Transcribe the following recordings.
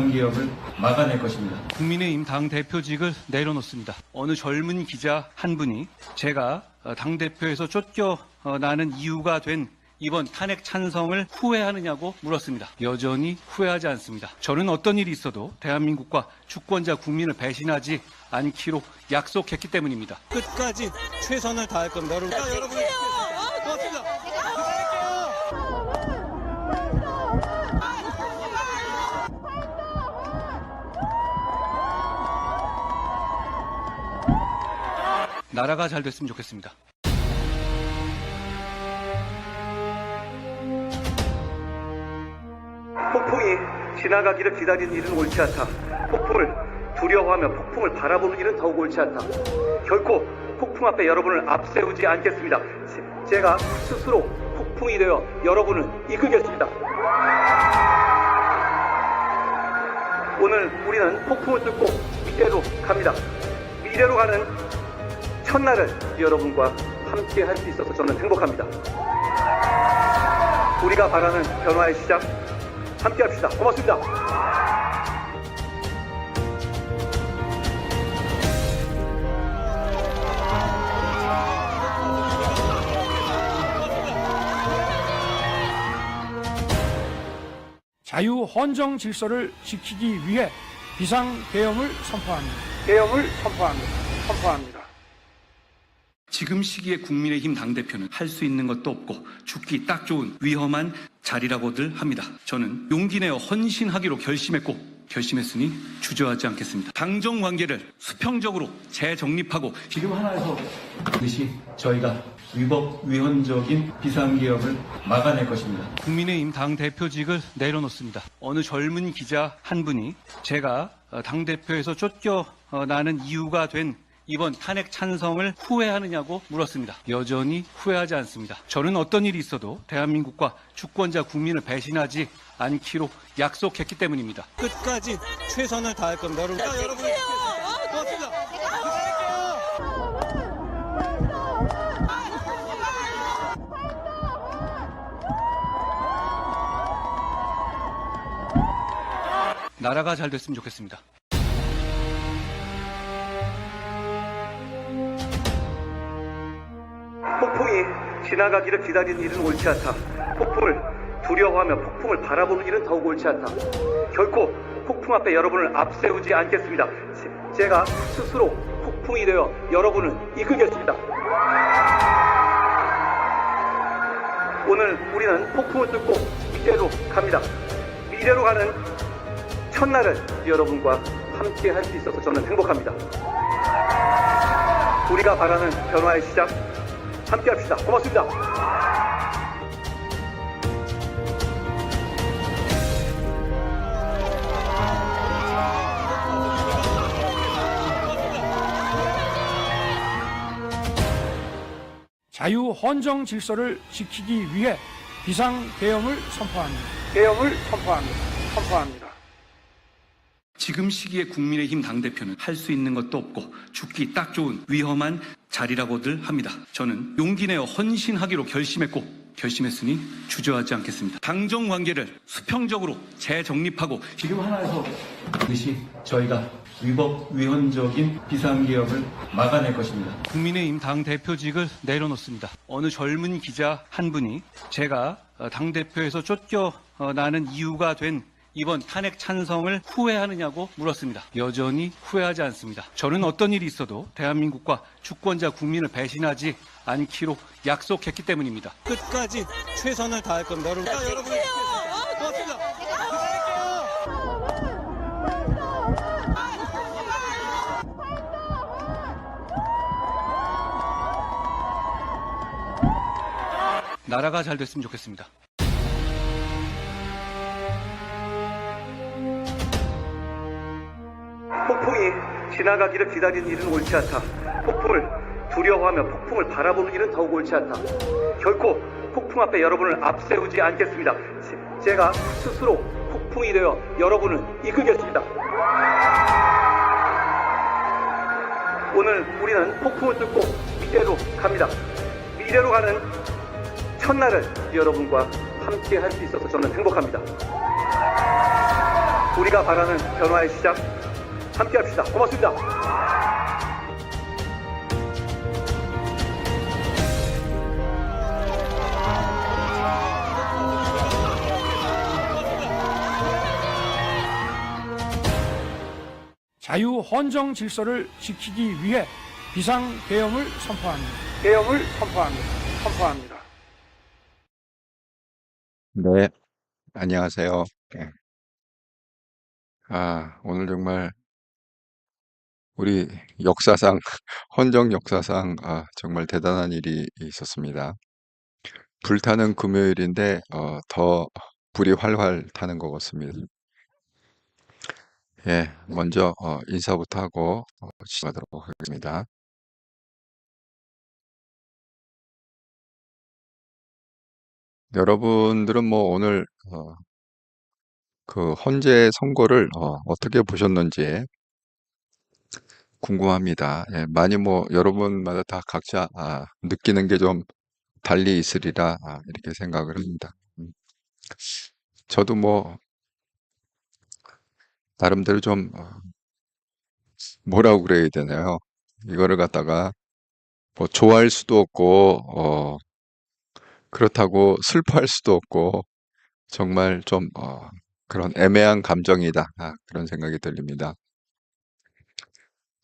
비상기업을 막아낼 것입니다. 국민의힘 당대표직을 내려놓습니다. 어느 젊은 기자 한 분이 제가 당대표에서 쫓겨나는 이유가 된 이번 탄핵 찬성을 후회하느냐고 물었습니다. 여전히 후회하지 않습니다. 저는 어떤 일이 있어도 대한민국과 주권자 국민을 배신하지 않기로 약속했기 때문입니다. 끝까지 최선을 다할 겁니다. 여러분. 고맙습니다. 나라가 잘 됐으면 좋겠습니다. 폭풍이 지나가기를 기다리는 일은 옳지 않다. 폭풍을 두려워하며 폭풍을 바라보는 일은 더욱 옳지 않다. 결코 폭풍 앞에 여러분을 앞세우지 않겠습니다. 제가 스스로 폭풍이 되어 여러분을 이끌겠습니다. 오늘 우리는 폭풍을 뚫고 미래로 갑니다. 미래로 가는 첫날을 여러분과 함께 할 수 있어서 저는 행복합니다. 우리가 바라는 변화의 시작 함께 합시다. 고맙습니다. 자유 헌정 질서를 지키기 위해 비상계엄을 선포합니다. 계엄을 선포합니다. 지금 시기에 국민의힘 당대표는 할 수 있는 것도 없고 죽기 딱 좋은 위험한 자리라고들 합니다. 저는 용기 내어 헌신하기로 결심했으니 주저하지 않겠습니다. 당정 관계를 수평적으로 재정립하고 지금 하나에서 반드시 저희가 위헌적인 비상기업을 막아낼 것입니다. 국민의힘 당대표직을 내려놓습니다. 어느 젊은 기자 한 분이 제가 당대표에서 쫓겨나는 이유가 된 이번 탄핵 찬성을 후회하느냐고 물었습니다. 여전히 후회하지 않습니다. 저는 어떤 일이 있어도 대한민국과 주권자 국민을 배신하지 않기로 약속했기 때문입니다. 끝까지 최선을 다할 겁니다. 여러분. 고맙습니다. 나라가 잘 됐으면 좋겠습니다. 폭풍이 지나가기를 기다리는 일은 옳지 않다. 폭풍을 두려워하며 폭풍을 바라보는 일은 더욱 옳지 않다. 결코 폭풍 앞에 여러분을 앞세우지 않겠습니다. 제가 스스로 폭풍이 되어 여러분을 이끌겠습니다. 오늘 우리는 폭풍을 뚫고 미래로 갑니다. 미래로 가는 첫날을 여러분과 함께 할 수 있어서 저는 행복합니다. 우리가 바라는 변화의 시작 함께 합시다. 고맙습니다. 자유 헌정 질서를 지키기 위해 비상계엄을 선포합니다. 계엄을 선포합니다. 지금 시기에 국민의힘 당대표는 할 수 있는 것도 없고 죽기 딱 좋은 위험한 자리라고들 합니다. 저는 용기 내어 헌신하기로 결심했으니 주저하지 않겠습니다. 당정 관계를 수평적으로 재정립하고 지금 하나에서 반드시 저희가 위헌적인 비상기업을 막아낼 것입니다. 국민의힘 당대표직을 내려놓습니다. 어느 젊은 기자 한 분이 제가 당대표에서 쫓겨나는 이유가 된 이번 탄핵 찬성을 후회하느냐고 물었습니다. 여전히 후회하지 않습니다. 저는 어떤 일이 있어도 대한민국과 주권자 국민을 배신하지 않기로 약속했기 때문입니다. 끝까지 최선을 다할 겁니다. 여러분. 고맙습니다. 나라가 잘 됐으면 좋겠습니다. 폭풍이 지나가기를 기다리는 일은 옳지 않다. 폭풍을 두려워하며 폭풍을 바라보는 일은 더욱 옳지 않다. 결코 폭풍 앞에 여러분을 앞세우지 않겠습니다. 제가 스스로 폭풍이 되어 여러분을 이끌겠습니다. 오늘 우리는 폭풍을 뚫고 미래로 갑니다. 미래로 가는 첫날을 여러분과 함께 할 수 있어서 저는 행복합니다. 우리가 바라는 변화의 시작 함께 합시다. 고맙습니다. 자유 헌정 질서를 지키기 위해 비상계엄을 선포합니다. 선포합니다. 네, 안녕하세요. 네. 오늘 정말 우리 역사상, 헌정 역사상, 정말 대단한 일이 있었습니다. 불타는 금요일인데, 더 불이 활활 타는 것 같습니다. 예, 먼저, 인사부터 하고, 시작하도록 하겠습니다. 여러분들은 뭐 오늘, 그 헌재 선고를, 어떻게 보셨는지, 궁금합니다. 예, 많이 뭐 여러분마다 다 각자 느끼는 게 좀 달리 있으리라 이렇게 생각을 합니다. 저도 뭐 나름대로 좀 뭐라고 그래야 되나요? 이거를 갖다가 뭐 좋아할 수도 없고 그렇다고 슬퍼할 수도 없고 정말 좀 그런 애매한 감정이다 그런 생각이 들립니다.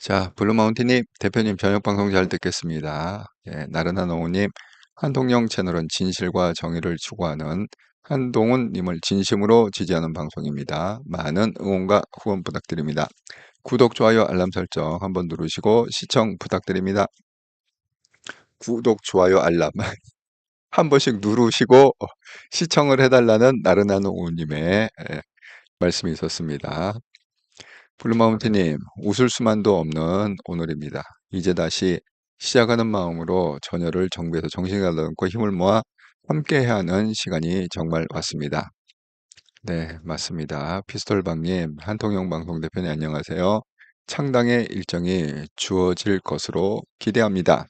자, 블루마운틴님, 대표님 저녁 방송 잘 듣겠습니다. 예, 나른한 오후님, 한동영 채널은 진실과 정의를 추구하는 한동훈님을 진심으로 지지하는 방송입니다. 많은 응원과 후원 부탁드립니다. 구독, 좋아요, 알람 설정 한번 누르시고 시청 부탁드립니다. 구독, 좋아요, 알람 한 번씩 누르시고 시청을 해달라는 나른한 오후님의 말씀이 있었습니다. 블루마운틴님, 웃을 수만도 없는 오늘입니다. 이제 다시 시작하는 마음으로 전열을 정비해서 정신을 가다듬고 힘을 모아 함께해야 하는 시간이 정말 왔습니다. 네, 맞습니다. 피스톨방님, 한통영 방송 대표님 안녕하세요. 창당의 일정이 주어질 것으로 기대합니다.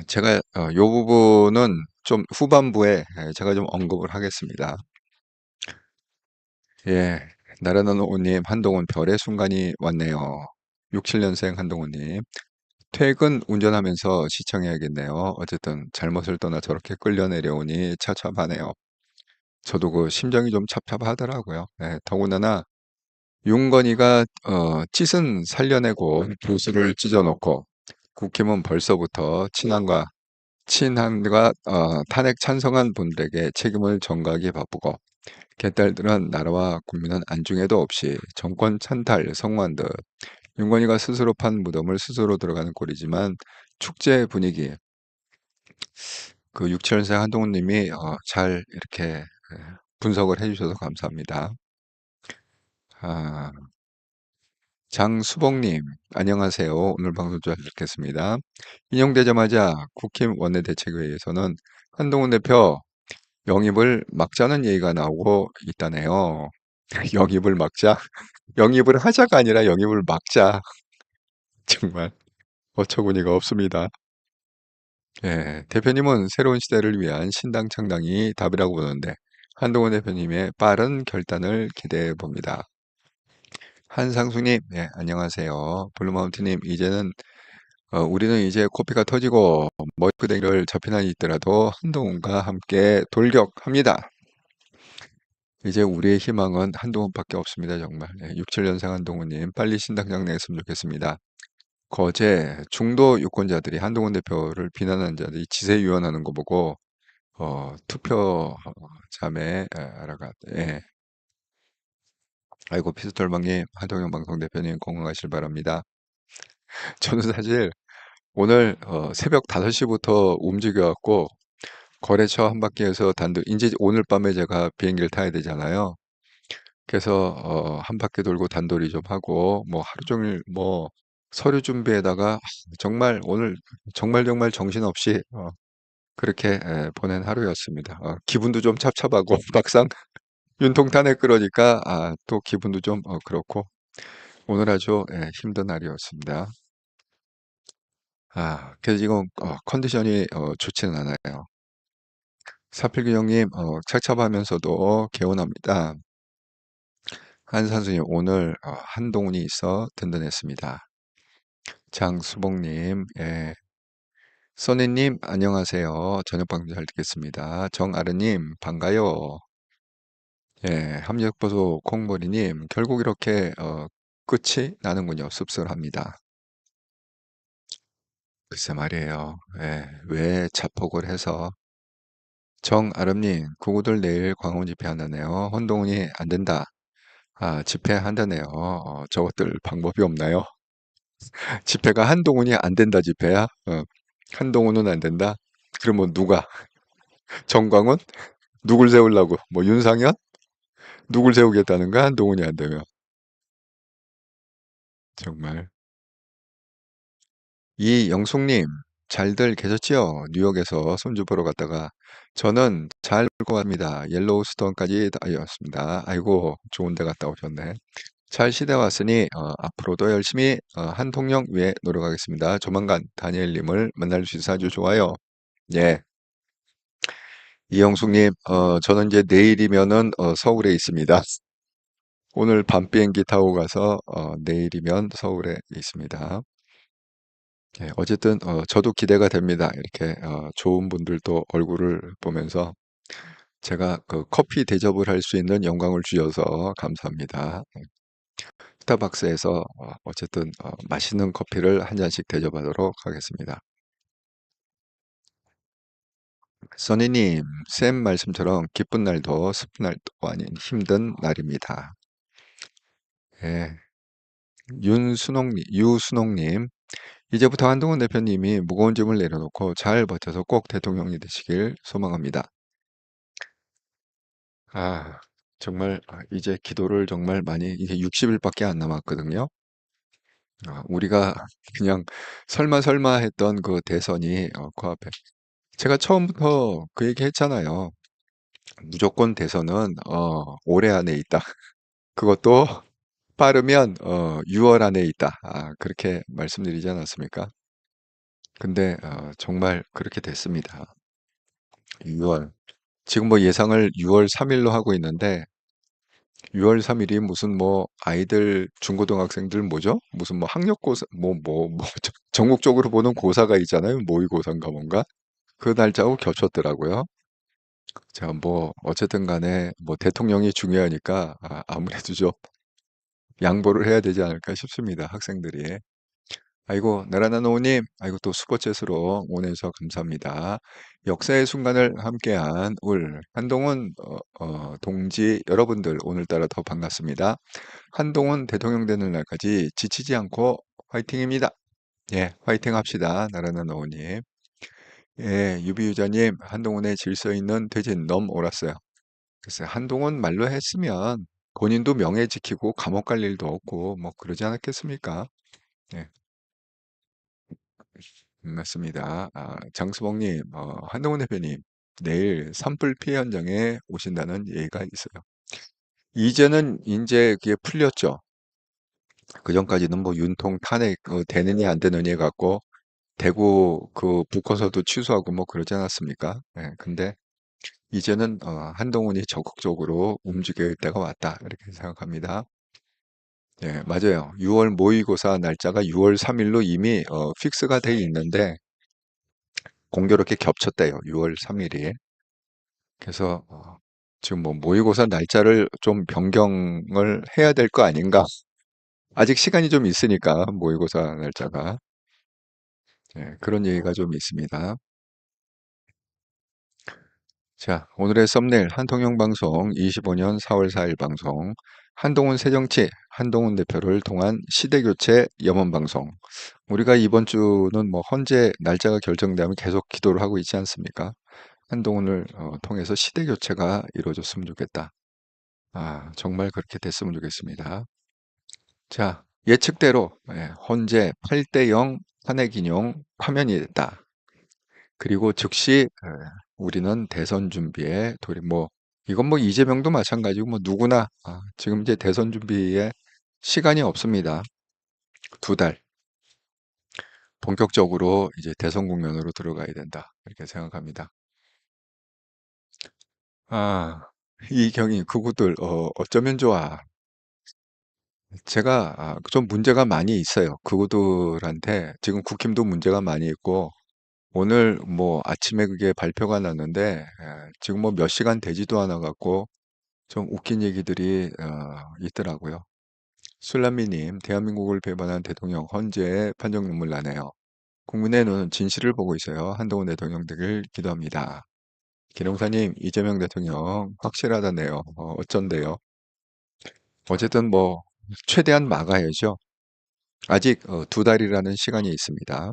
제가 요 부분은 좀 후반부에 제가 좀 언급을 하겠습니다. 예, 나른한 오님, 한동훈 별의 순간이 왔네요. 67년생 한동훈님. 퇴근 운전하면서 시청해야겠네요. 어쨌든 잘못을 떠나 저렇게 끌려 내려오니 찹찹하네요. 저도 그 심정이 좀 찹찹하더라고요. 예, 더군다나 윤건이가 찢은 살려내고 교수를 찢어놓고 국힘은 벌써부터 친한과 탄핵 찬성한 분들에게 책임을 전가하기 바쁘고 개딸들은 나라와 국민은 안중에도 없이 정권 찬탈, 성환 듯 윤건이가 스스로 판 무덤을 스스로 들어가는 꼴이지만 축제 분위기 그 67년생 한동훈 님이 잘 이렇게 분석을 해주셔서 감사합니다. 장수봉님 안녕하세요. 오늘 방송 잘 듣겠습니다. 인용되자마자 국힘 원내대책회의에서는 한동훈 대표 영입을 막자는 얘기가 나오고 있다네요. 영입을 막자? 영입을 하자가 아니라 영입을 막자. 정말 어처구니가 없습니다. 예, 대표님은 새로운 시대를 위한 신당 창당이 답이라고 보는데 한동훈 대표님의 빠른 결단을 기대해 봅니다. 한상수님, 예, 안녕하세요. 블루마운틴님, 우리는 이제 코피가 터지고 머리끄댕이를 접힌 한이 있더라도 한동훈과 함께 돌격합니다. 이제 우리의 희망은 한동훈밖에 없습니다. 정말. 67년생 한동훈님 빨리 신당장 내했으면 좋겠습니다. 거제 중도 유권자들이 한동훈 대표를 비난하는 자들이 지세유언하는 거 보고 투표 잠에 알아가. 예. 아이고 피스톨방님, 한동영 방송 대표님 건강하실 바랍니다. 저는 사실 오늘 새벽 5시부터 움직여갖고 거래처 한 바퀴에서 이제 오늘 밤에 제가 비행기를 타야 되잖아요. 그래서 한 바퀴 돌고 단돌이 좀 하고 뭐 하루 종일 뭐 서류 준비에다가 정말 오늘 정말 정신없이 그렇게 보낸 하루였습니다. 기분도 좀 찹찹하고 막상 윤통탄에 끌으니까 또 기분도 좀 그렇고 오늘 아주 힘든 날이었습니다. 그래서 지금 컨디션이 좋지는 않아요. 사필규 형님, 착잡하면서도 개운합니다. 한산수님 오늘 한동훈이 있어 든든했습니다. 장수봉님, 예. 써니님 안녕하세요. 저녁 방송 잘 듣겠습니다. 정아르님 반가요. 예, 합력보소 콩보리님 결국 이렇게 끝이 나는군요. 씁쓸합니다. 글쎄 말이에요. 예, 왜 자폭을 해서 정아름님 구구들 내일 광화문 집회 한다네요. 한동훈이 안 된다. 아, 집회한다네요. 저것들 방법이 없나요? 집회가 한동훈이 안 된다 집회야? 한동훈은 안 된다? 그러면 누가? 정광훈? 누굴 세우려고? 뭐 윤상현? 누굴 세우겠다는가? 한동훈이 안 되면. 정말. 이영숙님, 잘들 계셨지요? 뉴욕에서 손주 보러 갔다가 저는 잘 볼 것 같습니다. 옐로우스톤까지 다녀왔습니다. 아이고, 좋은 데 갔다 오셨네. 잘 시대 왔으니 앞으로도 열심히 한통령 위해 노력하겠습니다. 조만간 다니엘님을 만날 수 있어 아주 좋아요. 예, 이영숙님, 저는 이제 내일이면은 서울에 있습니다. 오늘 밤 비행기 타고 가서 내일이면 서울에 있습니다. 예, 어쨌든 저도 기대가 됩니다. 이렇게 좋은 분들도 얼굴을 보면서 제가 그 커피 대접을 할 수 있는 영광을 주셔서 감사합니다. 스타벅스에서 어쨌든 맛있는 커피를 한 잔씩 대접하도록 하겠습니다. 써니님, 쌤 말씀처럼 기쁜 날도 슬픈 날도 아닌 힘든 날입니다. 예, 유순옥님, 이제부터 한동훈 대표님이 무거운 짐을 내려놓고 잘 버텨서 꼭 대통령이 되시길 소망합니다. 아, 정말 이제 기도를 정말 많이 이게 60일밖에 안 남았거든요. 우리가 그냥 설마 설마 했던 그 대선이 코앞에. 제가 처음부터 그 얘기 했잖아요. 무조건 대선은 올해 안에 있다. 그것도 빠르면 6월 안에 있다. 그렇게 말씀드리지 않았습니까? 근데 정말 그렇게 됐습니다. 6월. 지금 뭐 예상을 6월 3일로 하고 있는데 6월 3일이 무슨 뭐 아이들 중고등학생들 뭐죠? 무슨 뭐 학력고사 뭐 전국적으로 보는 고사가 있잖아요. 모의고사인가 뭔가. 그 날짜하고 겹쳤더라고요. 자, 뭐 어쨌든 간에 뭐 대통령이 중요하니까 아무래도 좀 양보를 해야 되지 않을까 싶습니다. 학생들이. 아이고, 나라나 노우님, 아이고 또 슈퍼챗으로 오내주셔서 감사합니다. 역사의 순간을 함께한 한동훈 동지 여러분들 오늘따라 더 반갑습니다. 한동훈 대통령 되는 날까지 지치지 않고 화이팅입니다. 예, 화이팅 합시다. 나라나 노우님. 예, 유비유자님, 한동훈의 질서 있는 퇴진 너무 옳았어요. 글쎄, 한동훈 말로 했으면 본인도 명예 지키고 감옥 갈 일도 없고 뭐 그러지 않았겠습니까? 예. 맞습니다. 장수봉님, 한동훈 대표님, 내일 산불 피해 현장에 오신다는 얘기가 있어요. 이제는 이제 그게 풀렸죠. 그전까지는 뭐 윤통 탄핵 되느냐 안 되느냐 갖고 대구 그 북커서도 취소하고 뭐 그러지 않았습니까? 예, 근데 이제는 한동훈이 적극적으로 움직일 때가 왔다 이렇게 생각합니다. 예, 맞아요. 6월 모의고사 날짜가 6월 3일로 이미 픽스가 돼 있는데 공교롭게 겹쳤대요. 6월 3일이. 그래서 지금 뭐 모의고사 날짜를 좀 변경을 해야 될 거 아닌가? 아직 시간이 좀 있으니까 모의고사 날짜가 그런 얘기가 좀 있습니다. 자, 오늘의 썸네일 한통영 방송 25년 4월 4일 방송 한동훈 새정치 한동훈 대표를 통한 시대교체 염원 방송. 우리가 이번 주는 뭐 헌재 날짜가 결정되면 계속 기도를 하고 있지 않습니까? 한동훈을 통해서 시대교체가 이루어졌으면 좋겠다. 정말 그렇게 됐으면 좋겠습니다. 자, 예측대로 헌재 8대 0 탄핵 인용 파면이 됐다. 그리고 즉시 우리는 대선 준비에 뭐 이건 뭐 이재명도 마찬가지고 뭐 누구나 지금 이제 대선 준비에 시간이 없습니다. 2달 본격적으로 이제 대선 국면으로 들어가야 된다 이렇게 생각합니다. 이경이 그구들 어쩌면 좋아. 제가 좀 문제가 많이 있어요. 그분들한테 지금 국힘도 문제가 많이 있고 오늘 뭐 아침에 그게 발표가 났는데 지금 뭐 몇 시간 되지도 않아 갖고 좀 웃긴 얘기들이 있더라고요. 술람미님, 대한민국을 배반한 대통령 헌재의 판정 눈물 나네요. 국민의 눈은 진실을 보고 있어요. 한동훈 대통령 되길 기도합니다. 기룡사님, 이재명 대통령 확실하다네요. 어쩐데요? 어쨌든 뭐 최대한 막아야죠. 아직 2달이라는 시간이 있습니다.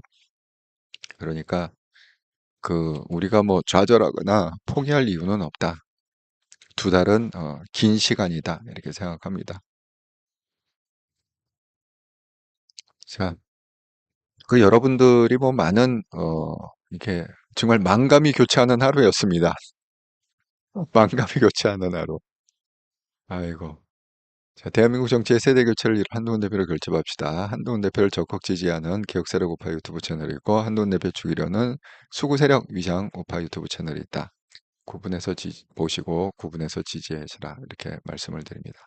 그러니까 우리가 뭐 좌절하거나 포기할 이유는 없다. 2달은 긴 시간이다. 이렇게 생각합니다. 자, 여러분들이 뭐 많은 이렇게 정말 만감이 교차하는 하루였습니다. 만감이 교차하는 하루. 아이고. 자, 대한민국 정치의 세대 교체를 위해 한동훈 대표를 결집합시다. 한동훈 대표를 적극 지지하는 개혁세력 우파 유튜브 채널이 있고 한동훈 대표 죽이려는 수구세력 위장 우파 유튜브 채널이 있다. 구분해서 보시고 구분해서 지지하시라 이렇게 말씀을 드립니다.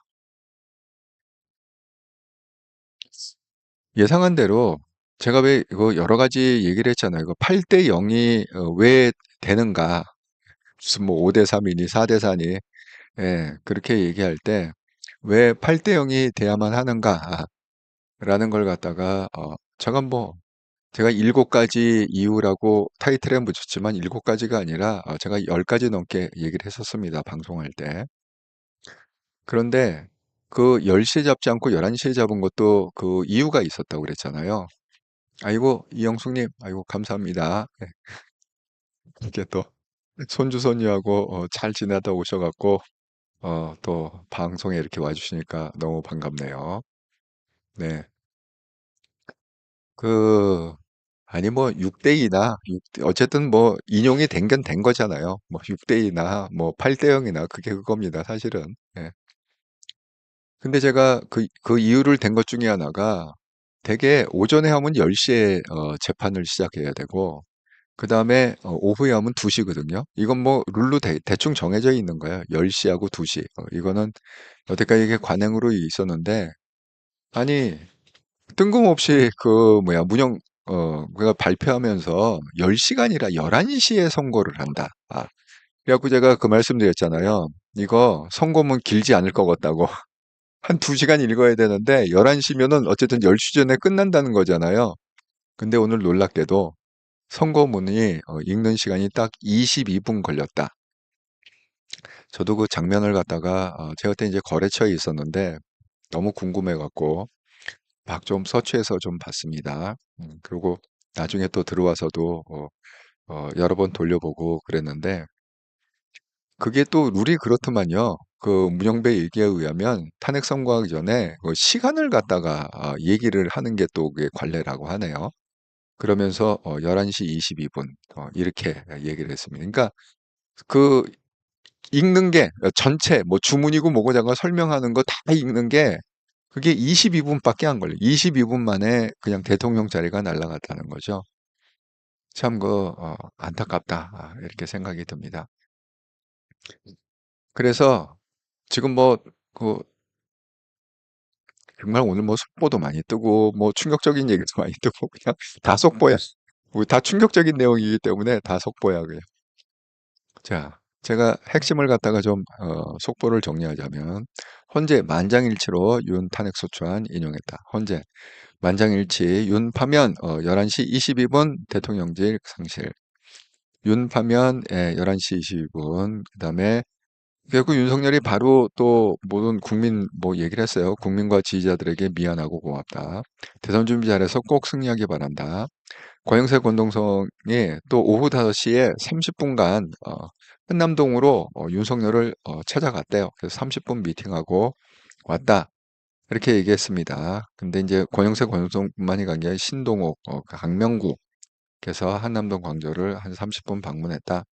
예상한 대로 제가 왜 이거 여러 가지 얘기를 했잖아요. 이거 8대 0이 왜 되는가? 무슨 뭐 5대 3이니 4대 4니 예, 그렇게 얘기할 때 왜 8대 0이 돼야만 하는가? 라는 걸 갖다가 제가 7가지 이유라고 타이틀에 붙였지만 7가지가 아니라 제가 10가지 넘게 얘기를 했었습니다. 방송할 때. 그런데 그 10시에 잡지 않고 11시에 잡은 것도 그 이유가 있었다고 그랬잖아요. 아이고, 이영숙님, 아이고, 감사합니다. 예, 이렇게 또 손주, 손녀하고 잘 지내다 오셔갖고 또 방송에 이렇게 와주시니까 너무 반갑네요. 네. 그, 아니, 뭐, 6대2나, 어쨌든 뭐, 인용이 된 건 된 거잖아요. 뭐, 6대2나, 뭐, 8대0이나, 그게 그겁니다, 사실은. 예. 근데 제가 그 이유를 댄 것 중에 하나가 되게 오전에 하면 10시에 재판을 시작해야 되고, 그 다음에 오후에 하면 2시거든요. 이건 뭐 룰로 대충 정해져 있는 거예요. 10시하고 2시. 이거는 여태까지 이게 관행으로 있었는데, 아니, 뜬금없이 그가 발표하면서 10시간이라 11시에 선고를 한다. 그래갖고 제가 그 말씀드렸잖아요. 이거 선고문 길지 않을 것 같다고. 한 2시간 읽어야 되는데 11시면은 어쨌든 10시 전에 끝난다는 거잖아요. 근데 오늘 놀랍게도 선고문이 읽는 시간이 딱 22분 걸렸다. 저도 그 장면을 갖다가 제가 그때 이제 거래처에 있었는데 너무 궁금해갖고 막 좀 서치해서 좀 봤습니다. 그리고 나중에 또 들어와서도 여러 번 돌려보고 그랬는데 그게 또 룰이 그렇더만요. 그 문영배 얘기에 의하면 탄핵 선고하기 전에 그 시간을 갖다가 얘기를 하는 게 또 그게 관례라고 하네요. 그러면서 11시 22분 이렇게 얘기를 했습니다. 그러니까 그 읽는 게 전체 뭐 주문이고 뭐고 자고 설명하는 거 다 읽는 게 그게 22분밖에 안 걸려요. 22분 만에 그냥 대통령 자리가 날아갔다는 거죠. 참 안타깝다. 이렇게 생각이 듭니다. 그래서 지금 그 정말 오늘 뭐 속보도 많이 뜨고 뭐 충격적인 얘기도 많이 뜨고 그냥 다 속보야. 다 충격적인 내용이기 때문에 다 속보야 그냥. 자, 제가 핵심을 갖다가 좀 속보를 정리하자면 헌재 만장일치로 윤 탄핵소추안 인용했다. 헌재 만장일치 윤 파면 11시 22분 대통령직 상실. 윤 파면 11시 22분. 그다음에 결국 윤석열이 바로 또 모든 국민 뭐 얘기를 했어요. 국민과 지지자들에게 미안하고 고맙다. 대선 준비 잘해서 꼭 승리하기 바란다. 권영세 권동성이 또 오후 5시에 30분간 한남동으로 윤석열을 찾아갔대요. 그래서 30분 미팅하고 왔다. 이렇게 얘기했습니다. 근데 이제 권영세 권동성뿐만이 간 게 아니라 신동욱, 강명구께서 한남동 광저를 한 30분 방문했다.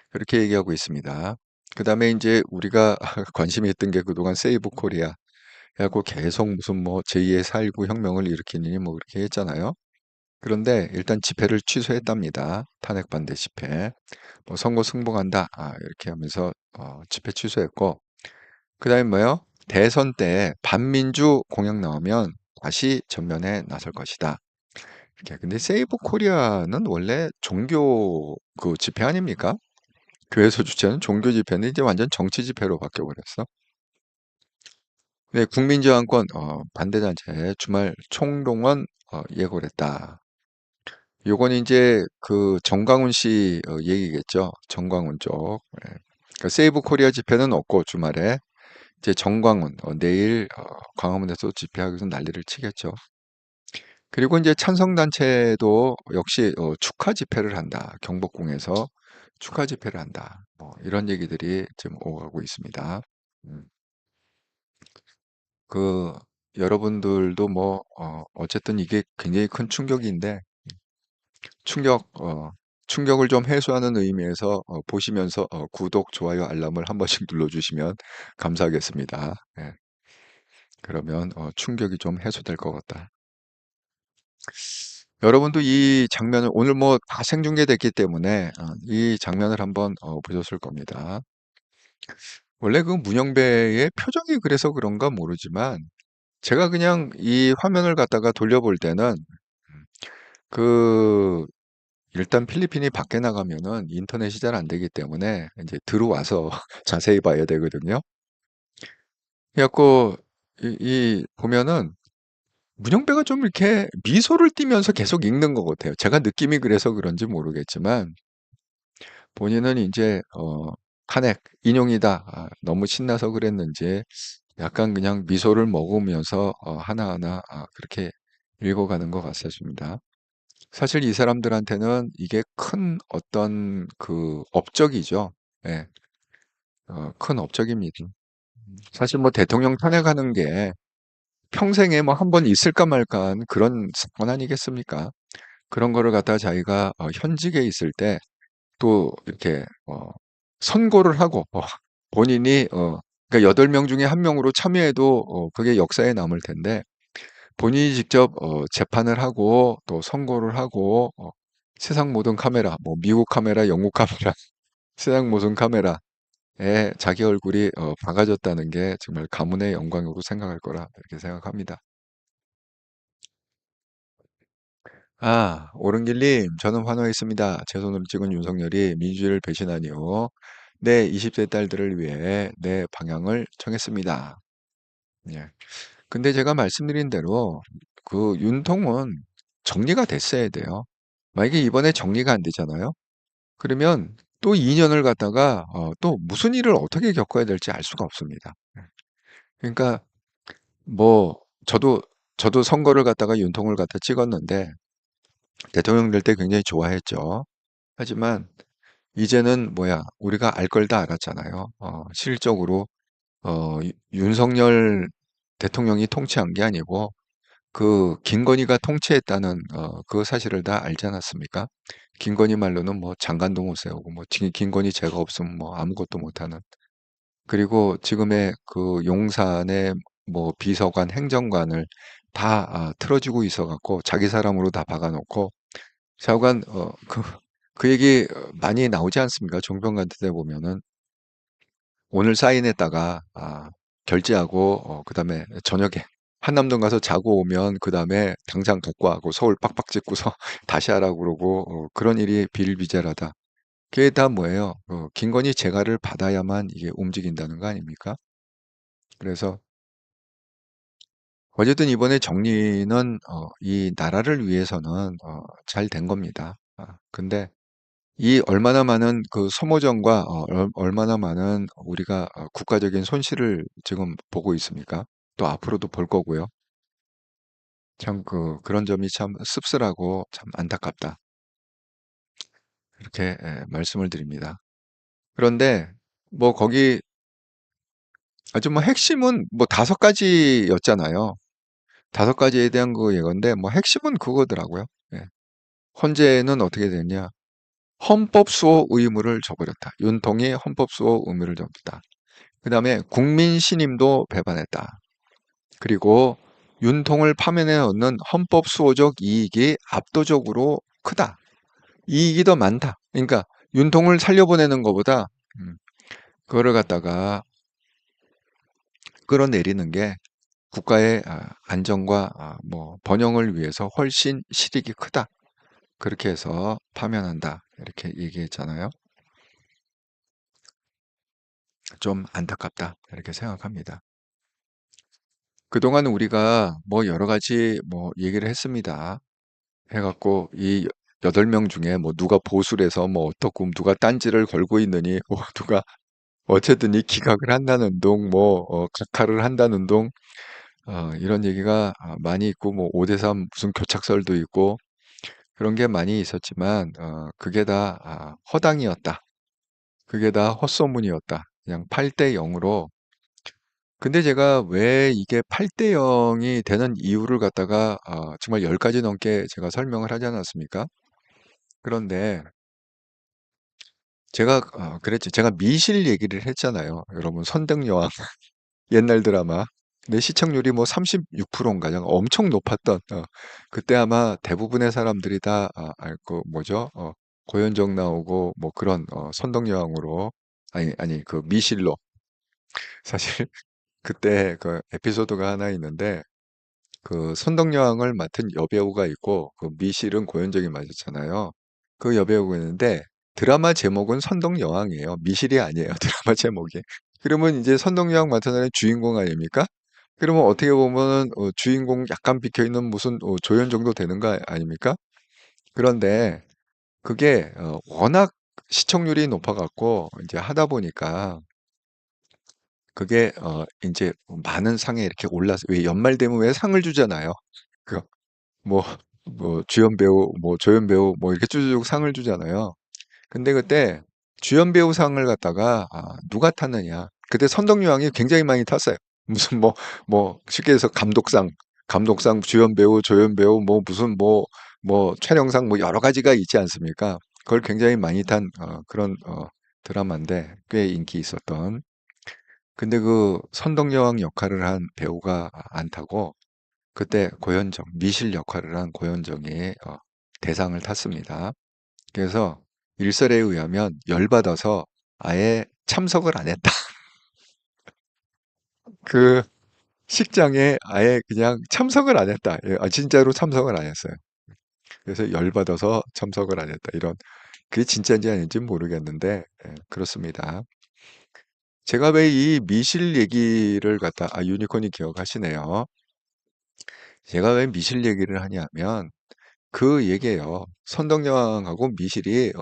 그렇게 얘기하고 있습니다. 그 다음에 이제 우리가 관심이 있던 게 그동안 세이브 코리아 해갖고 계속 무슨 뭐 제2의 4.19 혁명을 일으키니 뭐 그렇게 했잖아요. 그런데 일단 집회를 취소했답니다. 탄핵 반대 집회. 뭐 선거 승복한다. 이렇게 하면서 집회 취소했고 그다음에 뭐요? 대선 때 반민주 공약 나오면 다시 전면에 나설 것이다. 이렇게. 근데 세이브 코리아는 원래 종교 그 집회 아닙니까? 교회에서 주최하는 종교 집회는 이제 완전 정치 집회로 바뀌어 버렸어. 네, 국민저항권 반대단체 주말 총동원 예고를 했다. 요건 이제 그 정광훈 씨 얘기겠죠. 정광훈 쪽. 예. 그러니까 세이브 코리아 집회는 없고 주말에 이제 정광훈 내일 광화문에서 집회하기 위해서 난리를 치겠죠. 그리고 이제 찬성단체도 역시 축하 집회를 한다. 경복궁에서 축하 집회를 한다. 이런 얘기들이 지금 오가고 있습니다. 음. 그 여러분들도 뭐 어쨌든 이게 굉장히 큰 충격인데 충격 충격을 좀 해소하는 의미에서 보시면서 구독, 좋아요, 알람을 한 번씩 눌러주시면 감사하겠습니다. 예. 그러면 충격이 좀 해소될 것 같다. 여러분도 이 장면을 오늘 뭐 다 생중계됐기 때문에 이 장면을 한번 보셨을 겁니다. 원래 그 문영배의 표정이 그래서 그런가 모르지만 제가 그냥 이 화면을 갖다가 돌려볼 때는 그 일단 필리핀이 밖에 나가면은 인터넷이 잘 안 되기 때문에 이제 들어와서 자세히 봐야 되거든요. 그래갖고 이 보면은 문영배가 좀 이렇게 미소를 띠면서 계속 읽는 것 같아요. 제가 느낌이 그래서 그런지 모르겠지만 본인은 이제 탄핵 인용이다. 너무 신나서 그랬는지 약간 그냥 미소를 머금으면서 하나하나 그렇게 읽어가는 것 같았습니다. 사실 이 사람들한테는 이게 큰 어떤 그 업적이죠. 예, 큰 업적입니다. 사실 뭐 대통령 탄핵하는 게 평생에 뭐 한 번 있을까 말까 한 그런 사건 아니겠습니까? 그런 거를 갖다가 자기가 현직에 있을 때 또 이렇게 선고를 하고 본인이 그러니까 8명 중에 1명으로 참여해도 그게 역사에 남을 텐데 본인이 직접 재판을 하고 또 선고를 하고 세상 모든 카메라, 뭐 미국 카메라, 영국 카메라, 세상 모든 카메라에 자기 얼굴이 박아졌다는 게 정말 가문의 영광으로 생각할 거라 이렇게 생각합니다. 오른길님, 저는 환호했습니다. 제 손으로 찍은 윤석열이 민주주의를 배신하니요. 내 20대 딸들을 위해 내 방향을 정했습니다. 예. 근데 제가 말씀드린 대로 그 윤통은 정리가 됐어야 돼요. 만약에 이번에 정리가 안 되잖아요. 그러면 또 2년을 갖다가 또 무슨 일을 어떻게 겪어야 될지 알 수가 없습니다. 예. 그러니까 뭐 저도 선거를 갖다가 윤통을 갖다 찍었는데 대통령 될 때 굉장히 좋아했죠. 하지만 이제는 뭐야 우리가 알 걸 다 알았잖아요. 실질적으로 윤석열 대통령이 통치한 게 아니고 그 김건희가 통치했다는 그 사실을 다 알지 않았습니까? 김건희 말로는 뭐 장관도 못 세우고 뭐 김건희 죄가 없으면 뭐 아무것도 못하는 그리고 지금의 그 용산의 뭐 비서관 행정관을 다 틀어지고 있어갖고 자기 사람으로 다 박아놓고 좌우간 그 얘기 많이 나오지 않습니까? 종편 같은 데 보면은 오늘 사인했다가 결제하고 그다음에 저녁에 한남동 가서 자고 오면 그다음에 당장 갖고 와고 서울 빡빡 찍고서 다시 하라고 그러고 그런 일이 비일비재하다. 그게 다 뭐예요? 김건희 재가를 받아야만 이게 움직인다는 거 아닙니까? 그래서 어쨌든 이번에 정리는 이 나라를 위해서는 잘 된 겁니다. 근데 이 얼마나 많은 그 소모전과 얼마나 많은 우리가 국가적인 손실을 지금 보고 있습니까? 또 앞으로도 볼 거고요. 참 그런 점이 참 씁쓸하고 참 안타깝다. 이렇게 말씀을 드립니다. 그런데 뭐 거기 아주 뭐 핵심은 뭐 5가지였잖아요. 5가지에 대한 그 예건데 뭐 핵심은 그거더라고요. 예. 헌재는 어떻게 됐냐? 헌법 수호 의무를 저버렸다. 윤통이 헌법 수호 의무를 저버렸다. 그 다음에 국민 신임도 배반했다. 그리고 윤통을 파면에 얻는 헌법 수호적 이익이 압도적으로 크다. 이익이 더 많다. 그러니까 윤통을 살려보내는 것보다 그거를 갖다가 끌어내리는 게 국가의 안정과 뭐 번영을 위해서 훨씬 실익이 크다. 그렇게 해서 파면한다. 이렇게 얘기했잖아요. 좀 안타깝다. 이렇게 생각합니다. 그동안 우리가 뭐 여러 가지 뭐 얘기를 했습니다. 해갖고 이 8명 중에 뭐 누가 보수래서 뭐 어떻고 누가 딴지를 걸고 있느니 뭐 누가 어쨌든 이 기각을 한다는 둥 뭐 각하를 한다는 둥 이런 얘기가 많이 있고 뭐 5대3 무슨 교착설도 있고 그런 게 많이 있었지만 그게 다 허당이었다. 그게 다 헛소문이었다. 그냥 8대 0으로. 근데 제가 왜 이게 8대 0이 되는 이유를 갖다가 정말 10가지 넘게 제가 설명을 하지 않았습니까? 그런데 제가 그랬죠. 제가 미실 얘기를 했잖아요. 여러분 선덕여왕 옛날 드라마. 근데 시청률이 뭐 36%인가 엄청 높았던 그때 아마 대부분의 사람들이 다 알고 뭐죠? 고현정 나오고 뭐 그런 선덕여왕으로 아니 그 미실로 사실 그때 그 에피소드가 하나 있는데 그 선덕여왕을 맡은 여배우가 있고 그 미실은 고현정이 맡았잖아요. 그 여배우가 있는데 드라마 제목은 선덕여왕이에요. 미실이 아니에요. 드라마 제목이. 그러면 이제 선덕여왕 맡은 사람이 주인공 아닙니까? 그러면 어떻게 보면은 주인공 약간 비켜 있는 무슨 조연 정도 되는 거 아닙니까? 그런데 그게 워낙 시청률이 높아갖고 이제 하다 보니까 그게 이제 많은 상에 이렇게 올라서 왜 연말 되면 왜 상을 주잖아요. 그 뭐 뭐 주연 배우, 뭐 조연 배우 뭐 이렇게 쭉쭉 상을 주잖아요. 근데 그때 주연 배우 상을 갖다가 누가 탔느냐? 그때 선덕여왕이 굉장히 많이 탔어요. 무슨 뭐 쉽게 해서 감독상, 주연 배우, 조연 배우 뭐 무슨 뭐 촬영상 뭐 여러 가지가 있지 않습니까? 그걸 굉장히 많이 탄 그런 드라마인데 꽤 인기 있었던. 근데 그 선덕여왕 역할을 한 배우가 안 타고 그때 고현정, 미실 역할을 한 고현정이 대상을 탔습니다. 그래서 일설에 의하면 열받아서 아예 참석을 안 했다. 그 식장에 아예 그냥 참석을 안 했다. 예, 진짜로 참석을 안 했어요. 그래서 열받아서 참석을 안 했다. 이런 그게 진짜인지 아닌지 모르겠는데 그렇습니다. 제가 왜 이 미실 얘기를 갖다 유니콘이 기억하시네요. 제가 왜 미실 얘기를 하냐면 그 얘기예요. 선덕여왕하고 미실이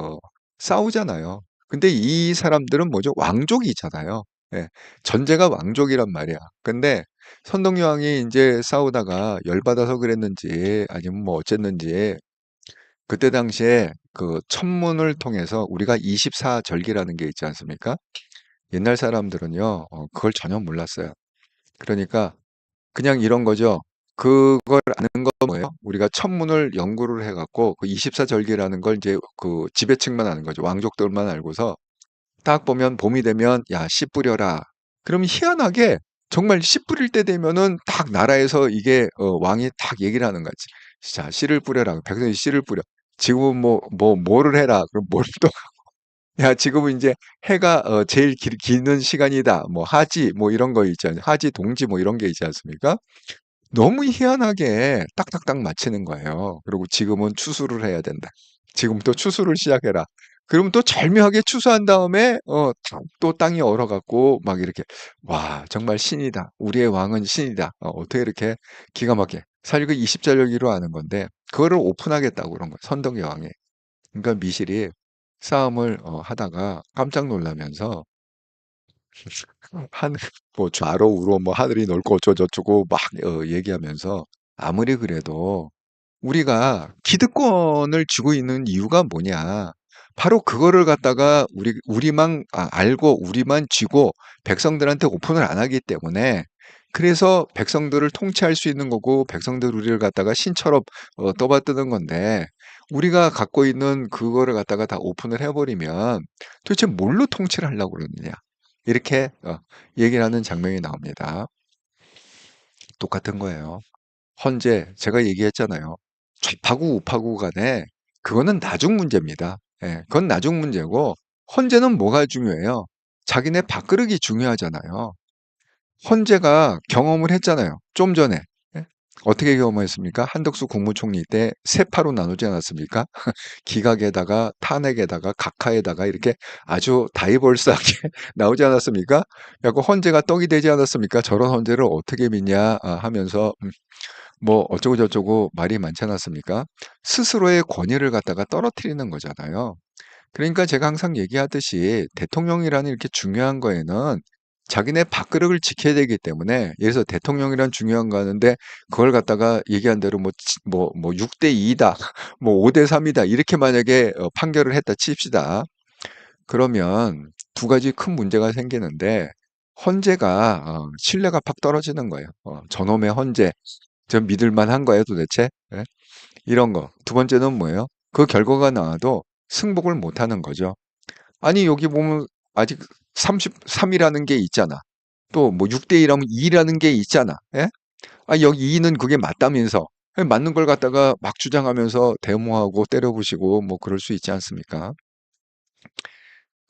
싸우잖아요. 근데 이 사람들은 뭐죠? 왕족이잖아요. 예, 전제가 왕족이란 말이야. 근데 선덕여왕이 이제 싸우다가 열받아서 그랬는지 아니면 뭐 어쨌는지 그때 당시에 그 천문을 통해서 우리가 24절기라는 게 있지 않습니까? 옛날 사람들은요, 그걸 전혀 몰랐어요. 그러니까 그냥 이런 거죠. 그걸 아는 건 뭐예요? 우리가 천문을 연구를 해갖고 그 24절기라는 걸 이제 그 지배층만 아는 거죠. 왕족들만 알고서 딱 보면 봄이 되면 야, 씨 뿌려라. 그럼 희한하게 정말 씨 뿌릴 때 되면은 딱 나라에서 이게 왕이 딱 얘기를 하는 거지. 자, 씨를 뿌려라. 백성이 씨를 뿌려. 지금은 뭐를 해라. 그럼 뭘 또, 야, 지금은 이제 해가 제일 기는 시간이다. 뭐 하지, 뭐 이런 거 있잖아요. 하지, 동지 뭐 이런 게 있지 않습니까? 너무 희한하게 딱딱딱 맞히는 거예요. 그리고 지금은 추수를 해야 된다. 지금부터 추수를 시작해라. 그러면 또 절묘하게 추수한 다음에 또 땅이 얼어갖고 막 이렇게 와 정말 신이다. 우리의 왕은 신이다. 어떻게 이렇게 기가 막히게 사실 그 20절기로 아는 건데 그거를 오픈하겠다고 그런 거예요. 선덕여왕이. 그러니까 미실이 싸움을 하다가 깜짝 놀라면서 하늘 뭐 좌로 우로 뭐 하늘이 넓고 어쩌고저쩌고 막 얘기하면서 아무리 그래도 우리가 기득권을 쥐고 있는 이유가 뭐냐? 바로 그거를 갖다가 우리만 알고 우리만 쥐고 백성들한테 오픈을 안 하기 때문에 그래서 백성들을 통치할 수 있는 거고 백성들 우리를 갖다가 신처럼 떠받드는 건데 우리가 갖고 있는 그거를 갖다가 다 오픈을 해버리면 도대체 뭘로 통치를 하려고 그러느냐? 이렇게 얘기를 하는 장면이 나옵니다. 똑같은 거예요. 헌재 제가 얘기했잖아요. 좌파구 우파구 간에 그거는 나중 문제입니다. 예, 그건 나중 문제고 헌재는 뭐가 중요해요? 자기네 밥그릇이 중요하잖아요. 헌재가 경험을 했잖아요. 좀 전에. 예? 어떻게 경험했습니까? 한덕수 국무총리 때 세 파로 나누지 않았습니까? 기각에다가 탄핵에다가 각하에다가 이렇게 아주 다이버스하게 나오지 않았습니까? 그래고 헌재가 떡이 되지 않았습니까? 저런 헌재를 어떻게 믿냐 하면서 뭐 어쩌고 저쩌고 말이 많지 않았습니까? 스스로의 권위를 갖다가 떨어뜨리는 거잖아요. 그러니까 제가 항상 얘기하듯이 대통령이라는 이렇게 중요한 거에는 자기네 밥그릇을 지켜야 되기 때문에 예를 들어서 대통령이란 중요한 거 하는데 그걸 갖다가 얘기한 대로 뭐 6대 2다, 뭐 5대 3이다 이렇게 만약에 판결을 했다 칩시다. 그러면 두 가지 큰 문제가 생기는데 헌재가 신뢰가 팍 떨어지는 거예요. 저놈의 헌재, 저 믿을 만한 거예요 도대체? 예? 이런 거. 두 번째는 뭐예요? 그 결과가 나와도 승복을 못 하는 거죠. 아니, 여기 보면 아직 33이라는 게 있잖아. 또 뭐 6대 2라면 2라는 게 있잖아. 예? 아, 여기 2는 그게 맞다면서. 맞는 걸 갖다가 막 주장하면서 데모하고 때려부시고 뭐 그럴 수 있지 않습니까?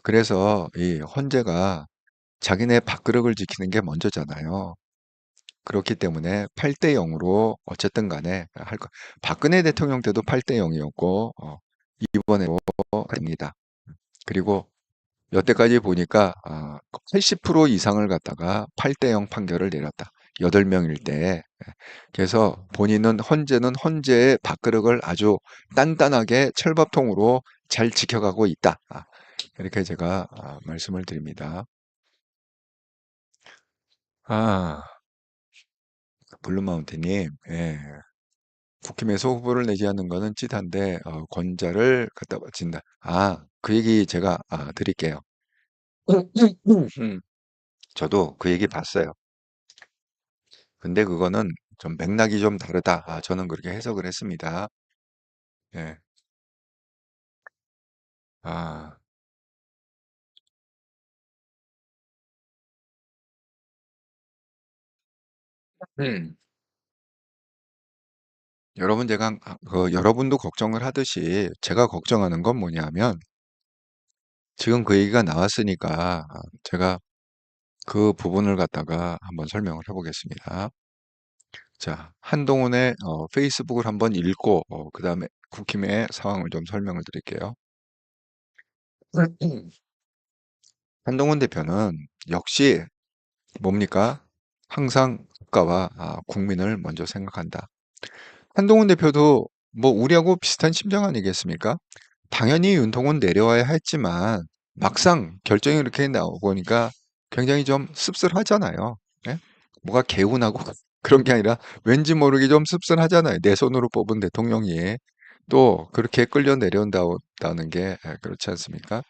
그래서 이 헌재가 자기네 밥그릇을 지키는 게 먼저잖아요. 그렇기 때문에 8대 0으로 어쨌든 간에 박근혜 대통령 때도 8대 0이었고 이번에도 아닙니다. 그리고 여태까지 보니까 80% 이상을 갖다가 8대 0 판결을 내렸다. 8명일 때. 그래서 본인은 헌재는 헌재의 밥그릇을 아주 단단하게 철밥통으로 잘 지켜가고 있다. 이렇게 제가 말씀을 드립니다. 아, 블루마운틴님, 예. 국힘에서 후보를 내지 않는 거는 찌한데 권자를 갖다 바친다. 그 얘기 제가 드릴게요. 음, 저도 그 얘기 봤어요. 근데 그거는 좀 맥락이 좀 다르다. 저는 그렇게 해석을 했습니다. 예. 아, 음. 여러분 제가 여러분도 걱정을 하듯이 제가 걱정하는 건 뭐냐면 지금 그 얘기가 나왔으니까 제가 그 부분을 갖다가 한번 설명을 해보겠습니다. 자, 한동훈의 페이스북을 한번 읽고 그다음에 국힘의 상황을 좀 설명을 드릴게요. 한동훈 대표는 역시 뭡니까? 항상 국가와 국민을 먼저 생각한다. 한동훈 대표도 뭐 우리하고 비슷한 심정 아니겠습니까? 당연히 윤통은 내려와야 했지만 막상 결정이 이렇게 나오니까 굉장히 좀 씁쓸하잖아요. 예? 뭐가 개운하고 그런 게 아니라 왠지 모르게 좀 씁쓸하잖아요. 내 손으로 뽑은 대통령이 또 그렇게 끌려 내려온다는 게 그렇지 않습니까?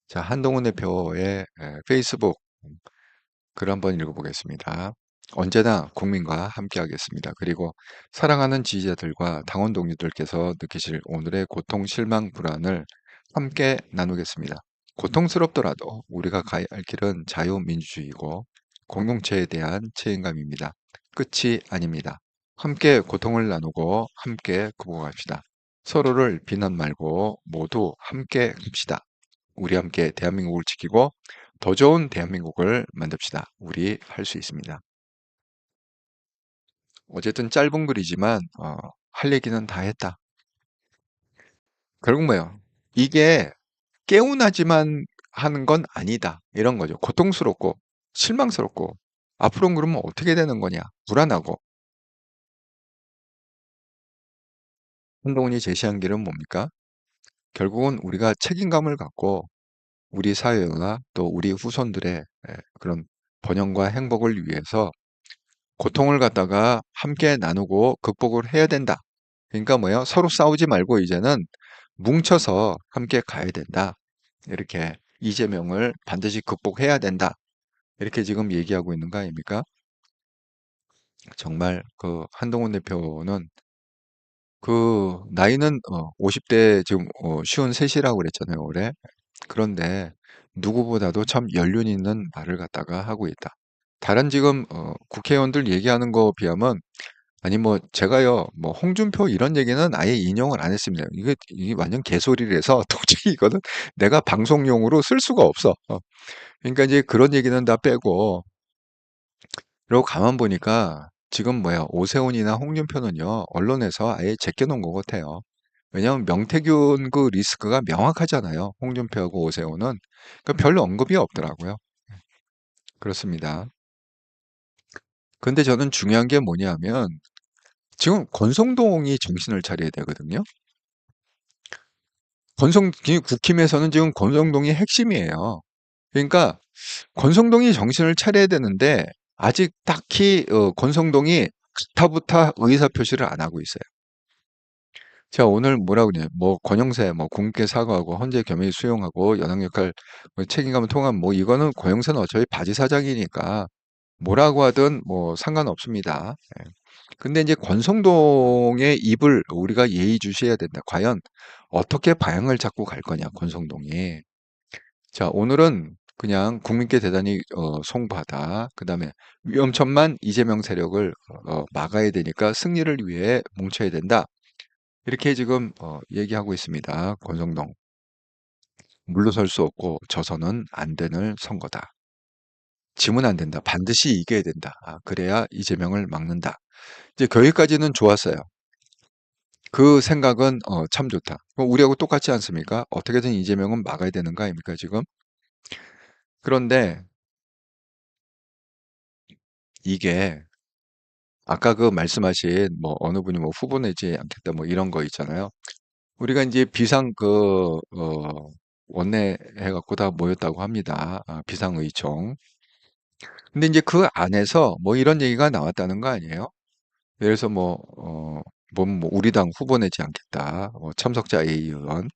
자, 한동훈 대표의 페이스북 글 한번 읽어보겠습니다. 언제나 국민과 함께하겠습니다. 그리고 사랑하는 지지자들과 당원 동료들께서 느끼실 오늘의 고통, 실망, 불안을 함께 나누겠습니다. 고통스럽더라도 우리가 가야 할 길은 자유민주주의고 공동체에 대한 책임감입니다. 끝이 아닙니다. 함께 고통을 나누고 함께 극복합시다. 서로를 비난 말고 모두 함께 합시다. 우리 함께 대한민국을 지키고 더 좋은 대한민국을 만듭시다. 우리 할 수 있습니다. 어쨌든 짧은 글이지만 할 얘기는 다 했다. 결국 뭐예요? 이게 개운하지만 하는 건 아니다. 이런 거죠. 고통스럽고 실망스럽고 앞으로는 그러면 어떻게 되는 거냐? 불안하고 한동훈이 제시한 길은 뭡니까? 결국은 우리가 책임감을 갖고 우리 사회와 또 우리 후손들의 그런 번영과 행복을 위해서 고통을 갖다가 함께 나누고 극복을 해야 된다. 그러니까 뭐예요? 서로 싸우지 말고 이제는 뭉쳐서 함께 가야 된다. 이렇게 이재명을 반드시 극복해야 된다. 이렇게 지금 얘기하고 있는 거 아닙니까? 정말 그 한동훈 대표는 그 나이는 50대 지금 53이라고 그랬잖아요, 올해. 그런데 누구보다도 참 연륜 있는 말을 갖다가 하고 있다. 다른 지금 국회의원들 얘기하는 거 비하면 아니 뭐 제가요 뭐 홍준표 이런 얘기는 아예 인용을 안 했습니다. 이게 완전 개소리라서 도저히 이거는 내가 방송용으로 쓸 수가 없어. 그러니까 이제 그런 얘기는 다 빼고 그리고 가만 보니까 지금 뭐야, 오세훈이나 홍준표는요, 언론에서 아예 제껴놓은 것 같아요. 왜냐하면 명태균 그 리스크가 명확하잖아요. 홍준표하고 오세훈은. 그 별로 언급이 없더라고요. 그렇습니다. 근데 저는 중요한 게 뭐냐면 지금 권성동이 정신을 차려야 되거든요. 국힘에서는 지금 권성동이 핵심이에요. 그러니까 권성동이 정신을 차려야 되는데 아직 딱히 권성동이 가타부타 의사표시를 안 하고 있어요. 제가 오늘 뭐라 그러냐, 뭐 권영세 뭐 국민께 사과하고 헌재 겸해 수용하고 연합 역할 뭐 책임감 통합 뭐 이거는 권영세는 어차피 바지 사장이니까 뭐라고 하든 뭐 상관없습니다. 예. 근데 이제 권성동의 입을 우리가 예의주시해야 된다. 과연 어떻게 방향을 잡고 갈 거냐, 권성동이. 자, 오늘은 그냥 국민께 대단히 송구하다. 그다음에 위험천만 이재명 세력을 막아야 되니까 승리를 위해 뭉쳐야 된다. 이렇게 지금 얘기하고 있습니다. 권성동. 물러설 수 없고 져서는 안 되는 선거다. 지면 안 된다. 반드시 이겨야 된다. 그래야 이재명을 막는다. 이제 거기까지는 좋았어요. 그 생각은 참 좋다. 우리하고 똑같지 않습니까? 어떻게든 이재명은 막아야 되는 거 아닙니까, 지금? 그런데 이게 아까 그 말씀하신 뭐 어느 분이 뭐 후보 내지 않겠다 뭐 이런 거 있잖아요. 우리가 이제 비상 원내 해갖고 다 모였다고 합니다. 비상의총. 근데 이제 그 안에서 뭐 이런 얘기가 나왔다는 거 아니에요? 예를 들어서 뭐 우리 당 후보 내지 않겠다. 참석자 A 의원.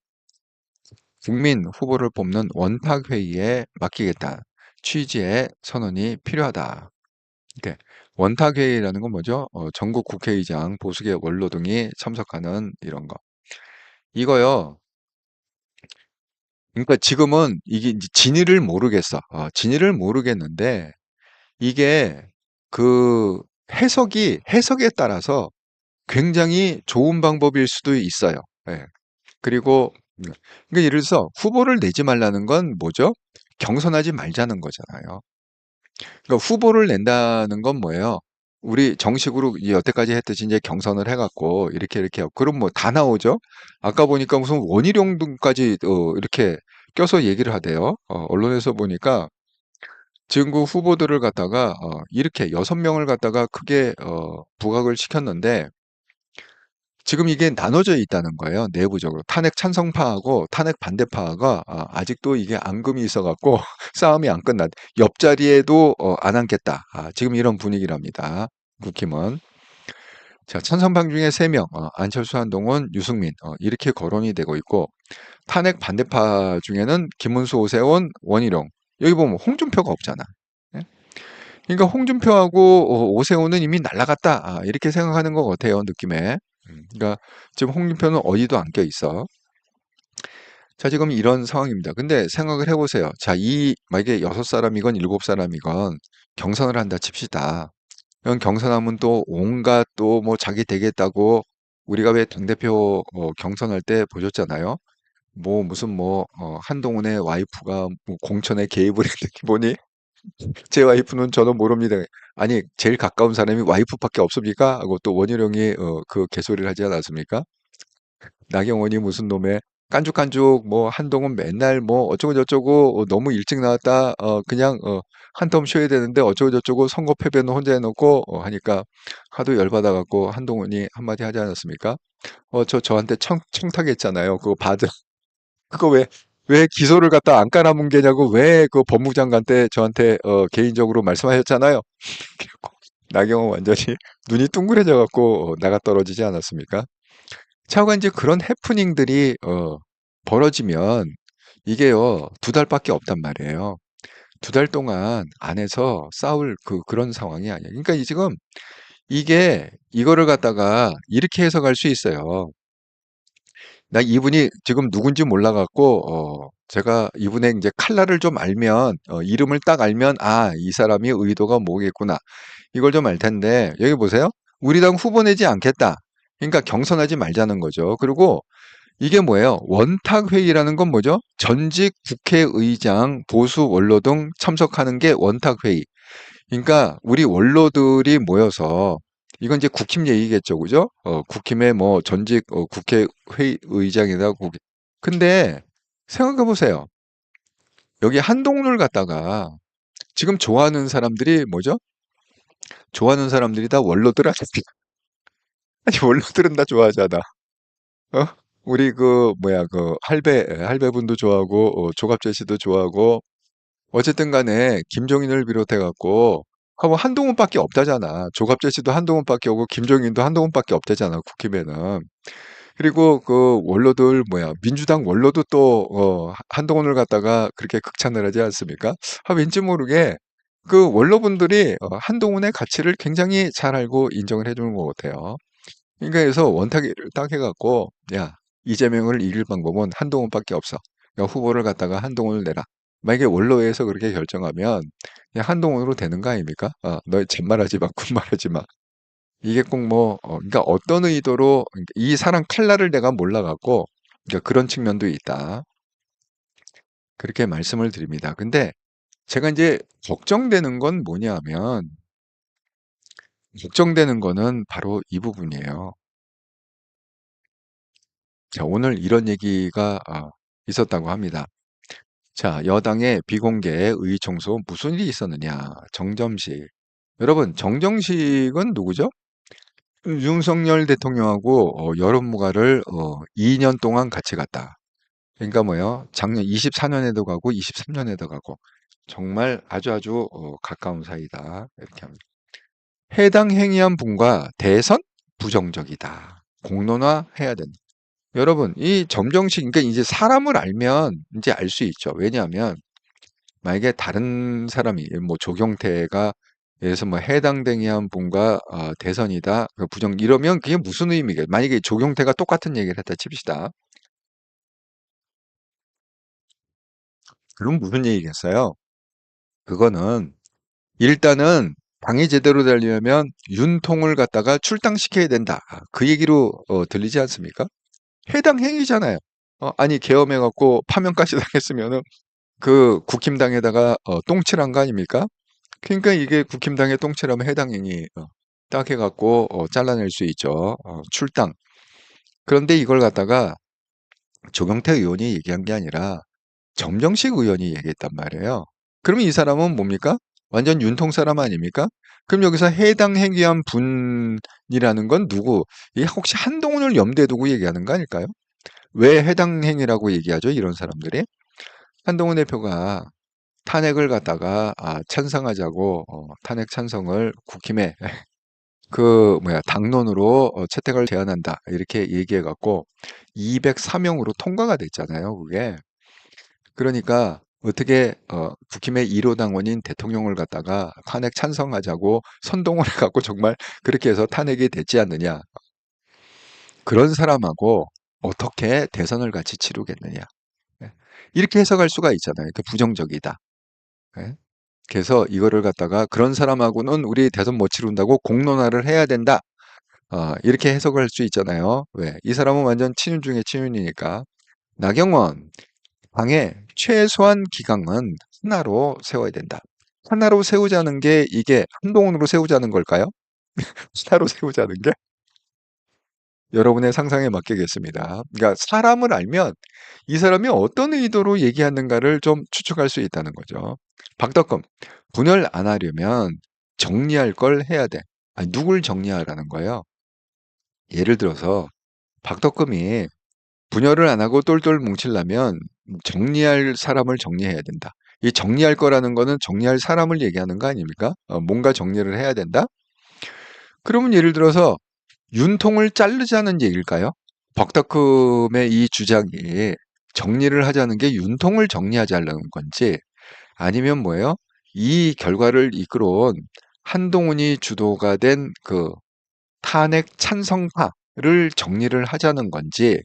국민 후보를 뽑는 원탁회의에 맡기겠다. 취지의 선언이 필요하다. 이렇게 원탁회의라는 건 뭐죠? 전국 국회의장, 보수계 원로 등이 참석하는 이런 거. 이거요. 그러니까 지금은 이게 이제 진위를 모르겠어. 진위를 모르겠는데 이게 그 해석에 따라서 굉장히 좋은 방법일 수도 있어요. 예. 그리고 그러니까 예를 들어서 후보를 내지 말라는 건 뭐죠? 경선하지 말자는 거잖아요. 그러니까 후보를 낸다는 건 뭐예요? 우리 정식으로 여태까지 했듯이 이제 경선을 해갖고 이렇게 하고 그럼 뭐 다 나오죠? 아까 보니까 무슨 원희룡 등까지 이렇게 껴서 얘기를 하대요. 언론에서 보니까 지금 그 후보들을 갖다가 이렇게 6명을 갖다가 크게 부각을 시켰는데 지금 이게 나눠져 있다는 거예요. 내부적으로. 탄핵 찬성파하고 탄핵 반대파가 아직도 이게 앙금이 있어갖고 싸움이 안 끝났. 옆자리에도 안 앉겠다. 지금 이런 분위기랍니다. 국힘은. 자, 찬성파 중에 3명, 안철수, 한동훈, 유승민 이렇게 거론이 되고 있고 탄핵 반대파 중에는 김문수, 오세훈, 원희룡. 여기 보면 홍준표가 없잖아. 예? 그러니까 홍준표하고 오세훈은 이미 날아갔다. 이렇게 생각하는 것 같아요. 느낌에. 그러니까 지금 홍준표는 어디도 안 껴 있어. 자, 지금 이런 상황입니다. 근데 생각을 해보세요. 자, 만약에 6사람이건 7사람이건 경선을 한다 칩시다. 그럼 경선하면 또 온갖 또 뭐 자기 되겠다고 우리가 왜 당대표 경선할 때 보셨잖아요. 뭐 무슨 한동훈의 와이프가 뭐 공천에 개입을 했더니 보니 제 와이프는 저는 모릅니다. 아니 제일 가까운 사람이 와이프밖에 없습니까? 하고 또 원희룡이 그 개소리를 하지 않았습니까? 나경원이 무슨 놈의 깐죽깐죽 뭐 한동훈 맨날 뭐 어쩌고 저쩌고 너무 일찍 나왔다 그냥 한 텀 쉬어야 되는데 어쩌고 저쩌고 선거 패배는 혼자 해놓고 하니까 하도 열받아 갖고 한동훈이 한마디 하지 않았습니까? 저한테 청탁했잖아요. 그거 받은 그거 왜 기소를 갖다 안 깔아뭉개냐고 왜 그 법무장관 때 저한테 개인적으로 말씀하셨잖아요. 그리고 나경원 완전히 눈이 둥그레져 갖고 나가 떨어지지 않았습니까? 차후가 이제 그런 해프닝들이 벌어지면 이게요 2달밖에 없단 말이에요. 2달 동안 안에서 싸울 그런 상황이 아니에요. 그러니까 지금 이거를 갖다가 이렇게 해석할 수 있어요. 나 이분이 지금 누군지 몰라갖고 제가 이분의 이제 칼날을 좀 알면 이름을 딱 알면 이 사람이 의도가 뭐겠구나 이걸 좀 알 텐데 여기 보세요. 우리 당 후보 내지 않겠다. 그러니까 경선하지 말자는 거죠. 그리고 이게 뭐예요? 원탁회의라는 건 뭐죠? 전직 국회의장, 보수 원로 등 참석하는 게 원탁회의. 그러니까 우리 원로들이 모여서 이건 이제 국힘 얘기겠죠, 그죠? 국힘의 뭐 전직 국회의장이다. 근데 생각해 보세요. 여기 한동훈을 갖다가 지금 좋아하는 사람들이 뭐죠? 좋아하는 사람들이 다 원로들 아닙니까? 아니, 원로들은 다 좋아하잖아. 어? 우리 그 뭐야 그 할배분도 좋아하고 조갑재 씨도 좋아하고 어쨌든 간에 김종인을 비롯해 갖고 하고 한동훈밖에 없다잖아. 조갑재 씨도 한동훈밖에 없고 김종인도 한동훈밖에 없다잖아. 국힘에는. 그리고 그 원로들 뭐야 민주당 원로도 또 한동훈을 갖다가 그렇게 극찬을 하지 않습니까? 왠지 모르게 그 원로분들이 한동훈의 가치를 굉장히 잘 알고 인정을 해주는 것 같아요. 그러니까 그래서 원탁을 딱 해갖고 야 이재명을 이길 방법은 한동훈밖에 없어. 그러니까 후보를 갖다가 한동훈을 내라. 만약에 원로에서 그렇게 결정하면 그냥 한동훈으로 되는 거 아닙니까? 너 잔말하지 마, 군말하지 마. 이게 꼭 뭐, 그러니까 어떤 의도로 그러니까 이 사람 칼날을 내가 몰라갖고 그러니까 그런 측면도 있다. 그렇게 말씀을 드립니다. 근데 제가 이제 걱정되는 건 뭐냐면 걱정되는 거는 바로 이 부분이에요. 자, 오늘 이런 얘기가 있었다고 합니다. 자, 여당의 비공개 의총소 무슨 일이 있었느냐? 정점식. 여러분, 정정식은 누구죠? 윤석열 대통령하고 여론무가를 2년 동안 같이 갔다. 그러니까 뭐요? 작년 24년에도 가고 23년에도 가고 정말 아주 가까운 사이다. 이렇게 합니다. 해당 행위한 분과 대선 부정적이다. 공론화해야 된다. 여러분, 이 점정식, 그러니까 이제 사람을 알면 이제 알 수 있죠. 왜냐하면 만약에 다른 사람이 뭐 조경태가 예를 들어서 뭐 해당행위한 분과 대선이다 그 부정 이러면 그게 무슨 의미겠어요? 만약에 조경태가 똑같은 얘기를 했다 칩시다. 그럼 무슨 얘기겠어요? 그거는 일단은 당이 제대로 되려면 윤통을 갖다가 출당시켜야 된다. 그 얘기로 들리지 않습니까? 해당 행위잖아요. 아니 계엄해갖고 파면까지 당했으면은 그 국힘당에다가 똥칠한 거 아닙니까? 그러니까 이게 국힘당의 똥칠하면 해당 행위 딱 해갖고 잘라낼 수 있죠. 출당. 그런데 이걸 갖다가 조경태 의원이 얘기한 게 아니라 점정식 의원이 얘기했단 말이에요. 그러면 이 사람은 뭡니까? 완전 윤통 사람 아닙니까? 그럼 여기서 해당 행위한 분이라는 건 누구? 이게 혹시 한동훈을 염두에 두고 얘기하는 거 아닐까요? 왜 해당 행위라고 얘기하죠? 이런 사람들이? 한동훈 대표가 탄핵을 갖다가 찬성하자고 탄핵 찬성을 국힘에 그 뭐야 당론으로 채택을 제안한다 이렇게 얘기해 갖고 204명으로 통과가 됐잖아요. 그게 그러니까 어떻게 국힘의 1호 당원인 대통령을 갖다가 탄핵 찬성하자고 선동을 해갖고 정말 그렇게 해서 탄핵이 됐지 않느냐. 그런 사람하고 어떻게 대선을 같이 치르겠느냐. 예. 이렇게 해석할 수가 있잖아요. 그 부정적이다. 예. 그래서 이거를 갖다가 그런 사람하고는 우리 대선 못 치른다고 공론화를 해야 된다. 이렇게 해석을 할 수 있잖아요. 왜? 이 사람은 완전 친윤 중에 친윤이니까. 나경원, 당의 최소한 기강은 하나로 세워야 된다. 하나로 세우자는 게 이게 한동훈으로 세우자는 걸까요? 하나로 세우자는 게 여러분의 상상에 맡기겠습니다. 그러니까 사람을 알면 이 사람이 어떤 의도로 얘기하는가를 좀 추측할 수 있다는 거죠. 박덕흠, 분열 안 하려면 정리할 걸 해야 돼. 아니, 누굴 정리하라는 거예요? 예를 들어서 박덕흠이 분열을 안 하고 똘똘 뭉치려면 정리할 사람을 정리해야 된다. 이 정리할 거라는 거는 정리할 사람을 얘기하는 거 아닙니까? 뭔가 정리를 해야 된다? 그러면 예를 들어서 윤통을 자르자는 얘기일까요? 박덕흠의 이 주장이 정리를 하자는 게 윤통을 정리하자는 건지 아니면 뭐예요? 이 결과를 이끌어온 한동훈이 주도가 된 그 탄핵 찬성파를 정리를 하자는 건지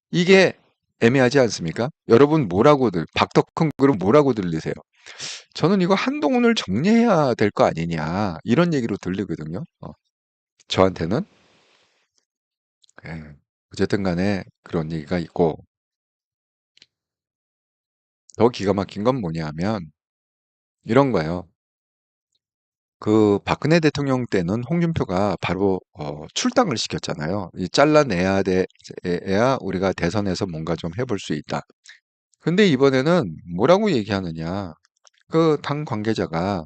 이게 애매하지 않습니까? 여러분 박덕흠 그럼 뭐라고 들리세요? 저는 이거 한동훈을 정리해야 될 거 아니냐 이런 얘기로 들리거든요. 저한테는 예. 어쨌든 간에 그런 얘기가 있고 더 기가 막힌 건 뭐냐 하면 이런 거예요. 그 박근혜 대통령 때는 홍준표가 바로 출당을 시켰잖아요. 이 잘라내야 돼야 우리가 대선에서 뭔가 좀 해볼 수 있다. 근데 이번에는 뭐라고 얘기하느냐. 그 당 관계자가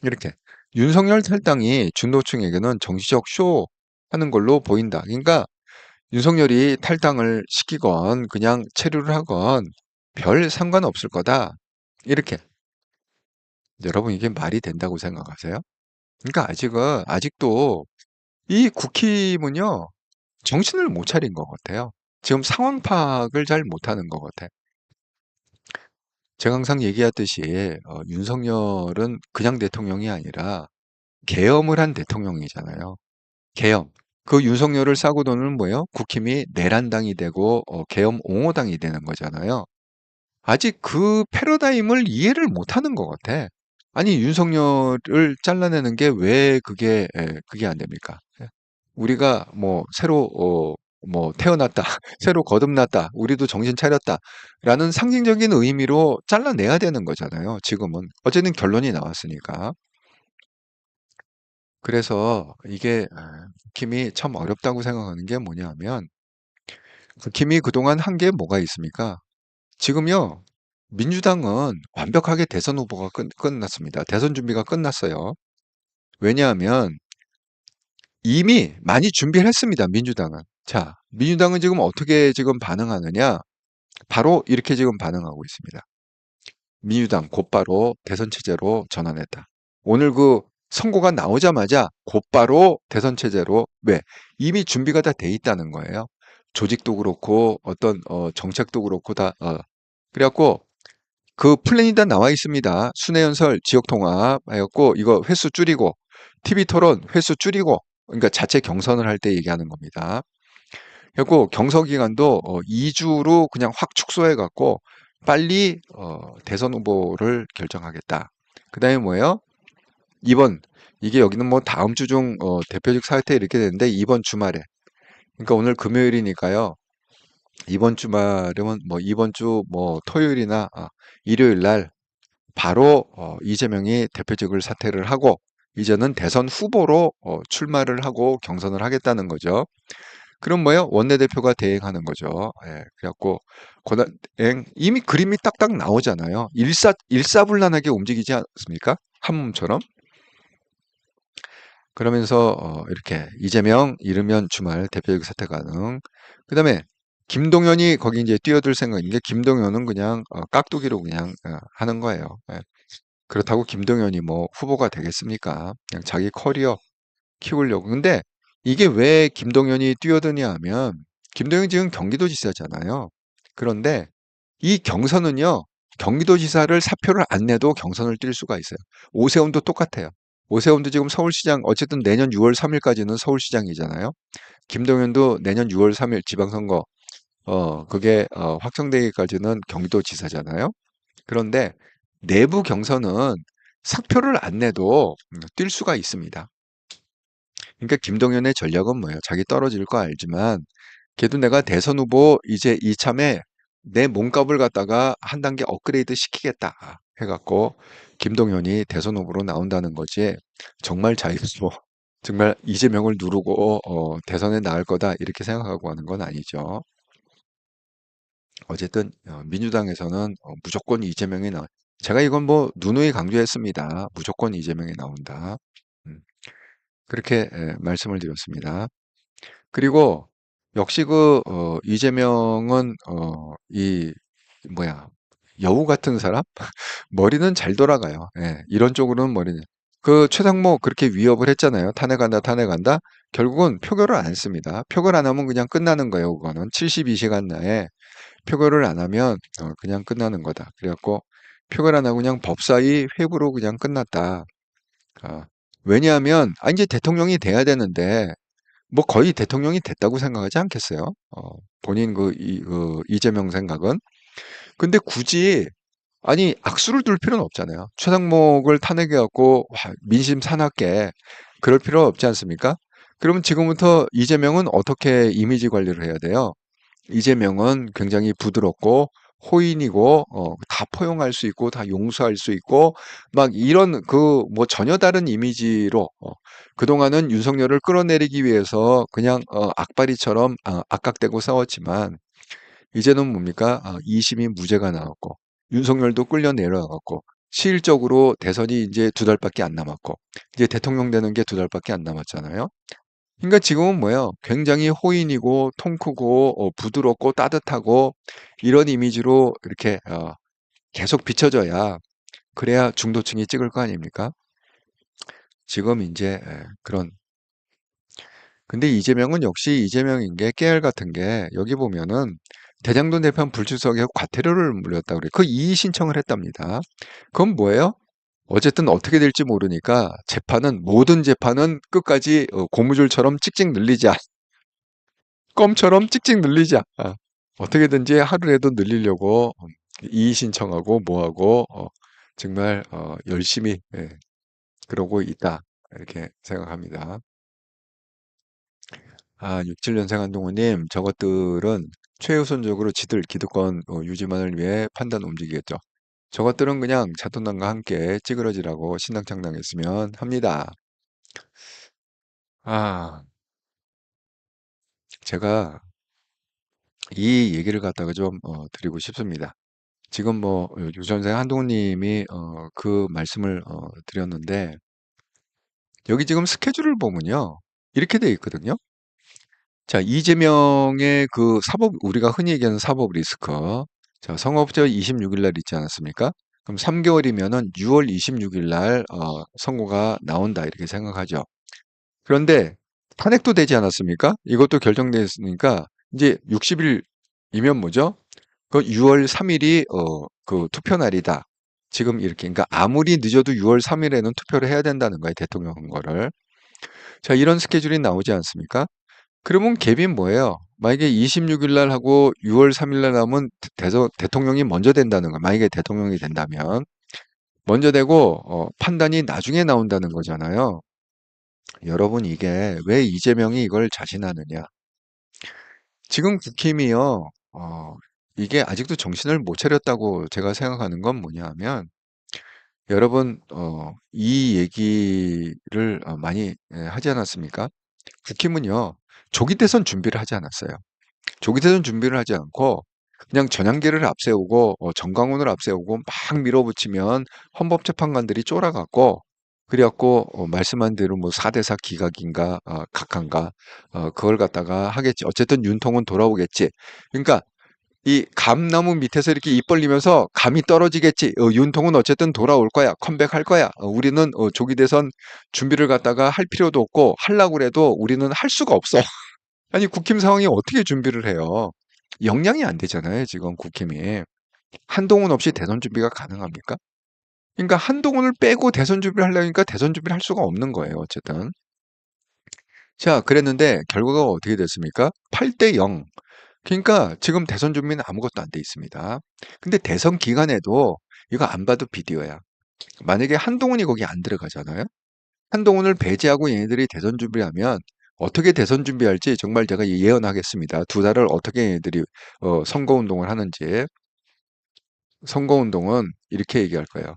이렇게 윤석열 탈당이 중도층에게는 정치적 쇼 하는 걸로 보인다. 그러니까 윤석열이 탈당을 시키건 그냥 체류를 하건 별 상관없을 거다. 이렇게. 여러분 이게 말이 된다고 생각하세요? 그러니까 아직도 이 국힘은요, 정신을 못 차린 것 같아요. 지금 상황 파악을 잘 못하는 것 같아. 제가 항상 얘기하듯이 윤석열은 그냥 대통령이 아니라 계엄을 한 대통령이잖아요. 계엄. 그 윤석열을 싸고 도는 뭐예요? 국힘이 내란당이 되고 계엄 옹호당이 되는 거잖아요. 아직 그 패러다임을 이해를 못하는 것 같아. 아니 윤석열을 잘라내는 게 왜 그게 안 됩니까? 예. 우리가 뭐 새로 뭐 태어났다, 새로 거듭났다, 우리도 정신 차렸다라는 상징적인 의미로 잘라내야 되는 거잖아요. 지금은 어쨌든 결론이 나왔으니까. 그래서 이게 국힘이 참 어렵다고 생각하는 게 뭐냐면 국힘이 그동안 한 게 뭐가 있습니까? 지금요, 민주당은 완벽하게 대선 후보가 끝났습니다. 대선 준비가 끝났어요. 왜냐하면 이미 많이 준비를 했습니다. 민주당은. 자, 민주당은 지금 어떻게 지금 반응하느냐? 바로 이렇게 지금 반응하고 있습니다. 민주당 곧바로 대선 체제로 전환했다. 오늘 그 선고가 나오자마자 곧바로 대선 체제로 왜? 이미 준비가 다 돼 있다는 거예요. 조직도 그렇고 어떤 정책도 그렇고 다 그래갖고 그 플랜이 다 나와 있습니다. 순회연설, 지역통합 하였고 이거 횟수 줄이고 TV토론 횟수 줄이고 그러니까 자체 경선을 할 때 얘기하는 겁니다. 그리고 경선 기간도 2주로 그냥 확 축소해 갖고 빨리 대선 후보를 결정하겠다. 그다음에 뭐예요? 이게 여기는 뭐 다음 주 중 대표직 사퇴 이렇게 되는데 이번 주말에 그러니까 오늘 금요일이니까요. 이번 주말이면 뭐 이번 주 뭐 토요일이나 일요일 날 바로 이재명이 대표직을 사퇴를 하고 이제는 대선 후보로 출마를 하고 경선을 하겠다는 거죠. 그럼 뭐예요? 원내대표가 대행하는 거죠. 예, 그래갖고 권한대행 이미 그림이 딱딱 나오잖아요. 일사불란하게 움직이지 않습니까? 한 몸처럼. 그러면서 이렇게 이재명 이르면 주말 대표직 사퇴 가능. 그다음에 김동연이 거기 이제 뛰어들 생각인 게 김동연은 그냥 깍두기로 그냥 하는 거예요. 예. 그렇다고 김동연이 뭐 후보가 되겠습니까? 그냥 자기 커리어 키우려고. 근데 이게 왜 김동연이 뛰어드냐 하면 김동연 지금 경기도지사잖아요. 그런데 이 경선은요. 경기도지사를 사표를 안 내도 경선을 뛸 수가 있어요. 오세훈도 똑같아요. 오세훈도 지금 서울시장 어쨌든 내년 6월 3일까지는 서울시장이잖아요. 김동연도 내년 6월 3일 지방선거 그게 확정되기까지는 경기도지사잖아요. 그런데 내부 경선은 사표를 안 내도 뛸 수가 있습니다. 그러니까 김동연의 전략은 뭐예요? 자기 떨어질 거 알지만 걔도 내가 대선 후보 이제 이참에 내 몸값을 갖다가 한 단계 업그레이드 시키겠다 해갖고 김동연이 대선 후보로 나온다는 거지 정말 자기도 정말 이재명을 누르고 대선에 나을 거다 이렇게 생각하고 하는 건 아니죠. 어쨌든 민주당에서는 무조건 이재명이 제가 이건 뭐 누누이 강조했습니다. 무조건 이재명이 나온다. 그렇게 말씀을 드렸습니다. 그리고 역시 이재명은 이 뭐야 여우 같은 사람 머리는 잘 돌아가요. 예, 이런 쪽으로는 머리는 그 최상목 그렇게 위협을 했잖아요. 탄핵한다. 결국은 표결을 안 했습니다. 표결 안 하면 그냥 끝나는 거예요. 그거는 72시간 내에 표결을 안 하면 그냥 끝나는 거다. 그래갖고 표결 안 하고 그냥 법사위 회부로 그냥 끝났다. 왜냐하면 이제 대통령이 돼야 되는데 뭐 거의 대통령이 됐다고 생각하지 않겠어요? 본인 이재명 생각은. 근데 굳이 악수를 둘 필요는 없잖아요. 최상목을 탄핵해갖고 민심 사납게 그럴 필요 없지 않습니까? 그러면 지금부터 이재명은 어떻게 이미지 관리를 해야 돼요? 이재명은 굉장히 부드럽고 호인이고 다 포용할 수 있고 다 용서할 수 있고 막 이런 그 뭐 전혀 다른 이미지로 그동안은 윤석열을 끌어내리기 위해서 그냥 악바리처럼 악각대고 싸웠지만 이제는 뭡니까? 2심이 무죄가 나왔고 윤석열도 끌려 내려갔고 실질적으로 대선이 이제 2달밖에 안 남았고 이제 대통령 되는 게 2달밖에 안 남았잖아요. 그러니까 지금은 뭐예요? 굉장히 호인이고 통 크고 부드럽고 따뜻하고 이런 이미지로 이렇게 계속 비춰져야 그래야 중도층이 찍을 거 아닙니까? 지금 이제 그런 근데 이재명은 역시 이재명인 게 깨알 같은 게 여기 보면은 대장동 대편 불출석에 과태료를 물렸다 그래. 그 이의 신청을 했답니다. 그건 뭐예요? 어쨌든 어떻게 될지 모르니까 모든 재판은 끝까지 고무줄처럼 찍찍 늘리자. 껌처럼 찍찍 늘리자. 어떻게든지 하루라도 늘리려고 이의 신청하고 뭐하고 정말 열심히 그러고 있다. 이렇게 생각합니다. 67년생 한동훈님, 저것들은 최우선적으로 지들 기득권 유지만을 위해 판단 움직이겠죠. 저것들은 그냥 자존감과 함께 찌그러지라고 신당창당했으면 합니다. 아, 제가 이 얘기를 갖다가 좀 드리고 싶습니다. 지금 뭐 유전생 한동훈님이 그 말씀을 드렸는데 여기 지금 스케줄을 보면요 이렇게 돼 있거든요. 자, 이재명의 그 사법 우리가 흔히 얘기하는 사법 리스크. 자, 선거법제 26일 날 있지 않았습니까? 그럼 3개월이면은 6월 26일 날 선고가 나온다 이렇게 생각하죠. 그런데 탄핵도 되지 않았습니까? 이것도 결정됐으니까 이제 60일이면 뭐죠? 그 6월 3일이 그 투표 날이다. 지금 이렇게 그러니까 아무리 늦어도 6월 3일에는 투표를 해야 된다는 거예요, 대통령 선거를. 자, 이런 스케줄이 나오지 않습니까? 그러면 갭이 뭐예요? 만약에 26일 날 하고 6월 3일 날 하면 대통령이 먼저 된다는 거예요. 만약에 대통령이 된다면 먼저 되고 판단이 나중에 나온다는 거잖아요. 여러분 이게 왜 이재명이 이걸 자신하느냐? 지금 국힘이요. 이게 아직도 정신을 못 차렸다고 제가 생각하는 건 뭐냐 하면 여러분 이 얘기를 많이 하지 않았습니까? 국힘은요. 조기 대선 준비를 하지 않았어요. 조기 대선 준비를 하지 않고 그냥 전향계를 앞세우고 정광훈을 앞세우고 막 밀어붙이면 헌법재판관들이 쫄아갖고 그래갖고 말씀한 대로 뭐 4대4 기각인가 각한가 그걸 갖다가 하겠지. 어쨌든 윤통은 돌아오겠지. 그러니까 이 감나무 밑에서 이렇게 입 벌리면서 감이 떨어지겠지. 윤통은 어쨌든 돌아올 거야. 컴백할 거야. 우리는 조기 대선 준비를 갖다가 할 필요도 없고 하려고 그래도 우리는 할 수가 없어. 아니 국힘 상황이 어떻게 준비를 해요? 역량이 안 되잖아요, 지금 국힘이. 한동훈 없이 대선 준비가 가능합니까? 그러니까 한동훈을 빼고 대선 준비를 하려니까 대선 준비를 할 수가 없는 거예요, 어쨌든. 자, 그랬는데 결과가 어떻게 됐습니까? 8대 0. 그러니까 지금 대선 준비는 아무것도 안 돼 있습니다. 근데 대선 기간에도 이거 안 봐도 비디오야. 만약에 한동훈이 거기 안 들어가잖아요? 한동훈을 배제하고 얘네들이 대선 준비하면 어떻게 대선 준비할지 정말 제가 예언하겠습니다. 2달을 어떻게 얘네들이 선거운동을 하는지. 선거운동은 이렇게 얘기할 거예요.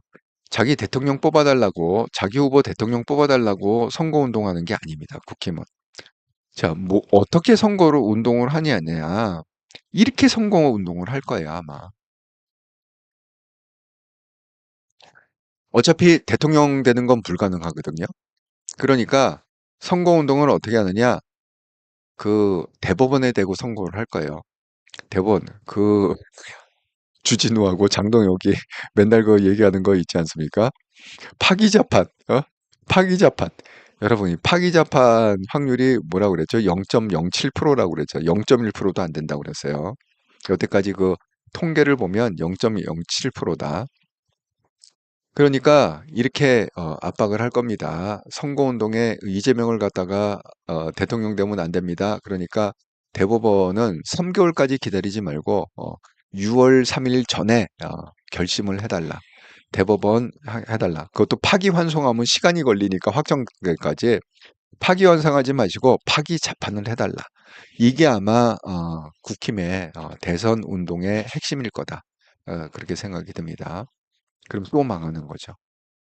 자기 대통령 뽑아달라고, 자기 후보 대통령 뽑아달라고 선거운동하는 게 아닙니다. 국힘은. 자, 뭐 어떻게 선거를 운동을 하느냐. 이렇게 선거운동을 할 거예요, 아마. 어차피 대통령 되는 건 불가능하거든요. 그러니까 선거운동을 어떻게 하느냐. 그 대법원에 대고 선거를 할 거예요. 대법원. 그 주진우하고 장동혁이 맨날 그 얘기하는 거 있지 않습니까? 파기자판, 파기자판. 여러분이 파기자판 확률이 뭐라고 그랬죠? 0.07%라고 그랬죠. 0.1%도 안 된다고 그랬어요. 여태까지 그 통계를 보면 0.07%다. 그러니까 이렇게 압박을 할 겁니다. 선거운동에 이재명을 갖다가 대통령 되면 안 됩니다. 그러니까 대법원은 3개월까지 기다리지 말고 6월 3일 전에 결심을 해달라. 대법원 해달라. 그것도 파기환송하면 시간이 걸리니까 확정까지 파기환송하지 마시고 파기자판을 해달라. 이게 아마 국힘의 대선 운동의 핵심일 거다. 그렇게 생각이 듭니다. 그럼 또 망하는 거죠.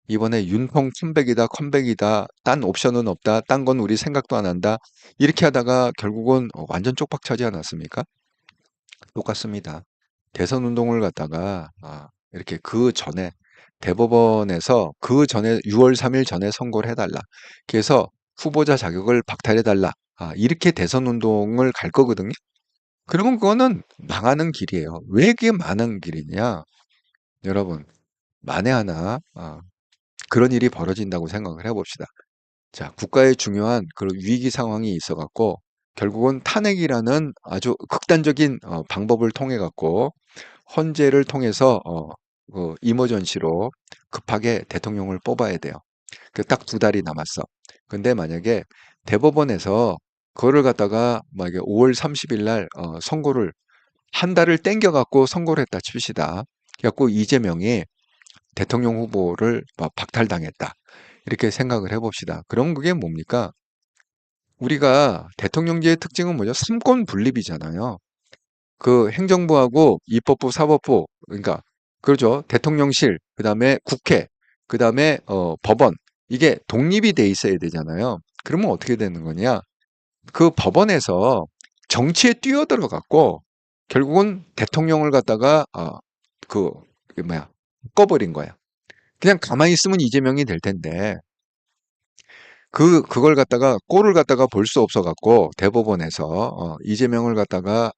이번에 윤통 컴백이다, 딴 옵션은 없다, 딴 건 우리 생각도 안 한다. 이렇게 하다가 결국은 완전 쪽박 차지 않았습니까? 똑같습니다. 대선 운동을 갖다가 이렇게 그 전에 대법원에서 그 전에 6월 3일 전에 선고를 해달라. 그래서 후보자 자격을 박탈해달라. 이렇게 대선 운동을 갈 거거든요. 그러면 그거는 망하는 길이에요. 왜 그게 망하는 길이냐? 여러분, 만에 하나 그런 일이 벌어진다고 생각을 해봅시다. 자, 국가의 중요한 그런 위기 상황이 있어 갖고 결국은 탄핵이라는 아주 극단적인 방법을 통해 갖고 헌재를 통해서 그 이머전시로 급하게 대통령을 뽑아야 돼요. 그 딱 2달이 남았어. 근데 만약에 대법원에서 그거를 갖다가 만약에 5월 30일 날 선고를 한 달을 땡겨 갖고 선고를 했다 칩시다. 그래갖고 이재명이 대통령 후보를 박탈당했다. 이렇게 생각을 해봅시다. 그럼 그게 뭡니까? 우리가 대통령제의 특징은 뭐죠? 삼권 분립이잖아요. 그 행정부하고 입법부, 사법부, 그러니까 그렇죠. 대통령실, 그다음에 국회, 그다음에 법원 이게 독립이 돼 있어야 되잖아요. 그러면 어떻게 되는 거냐? 그 법원에서 정치에 뛰어들어 갖고 결국은 대통령을 갖다가 그 뭐야 꺼버린 거야. 그냥 가만히 있으면 이재명이 될 텐데 그걸 갖다가 꼴을 갖다가 볼 수 없어 갖고 대법원에서 이재명을 갖다가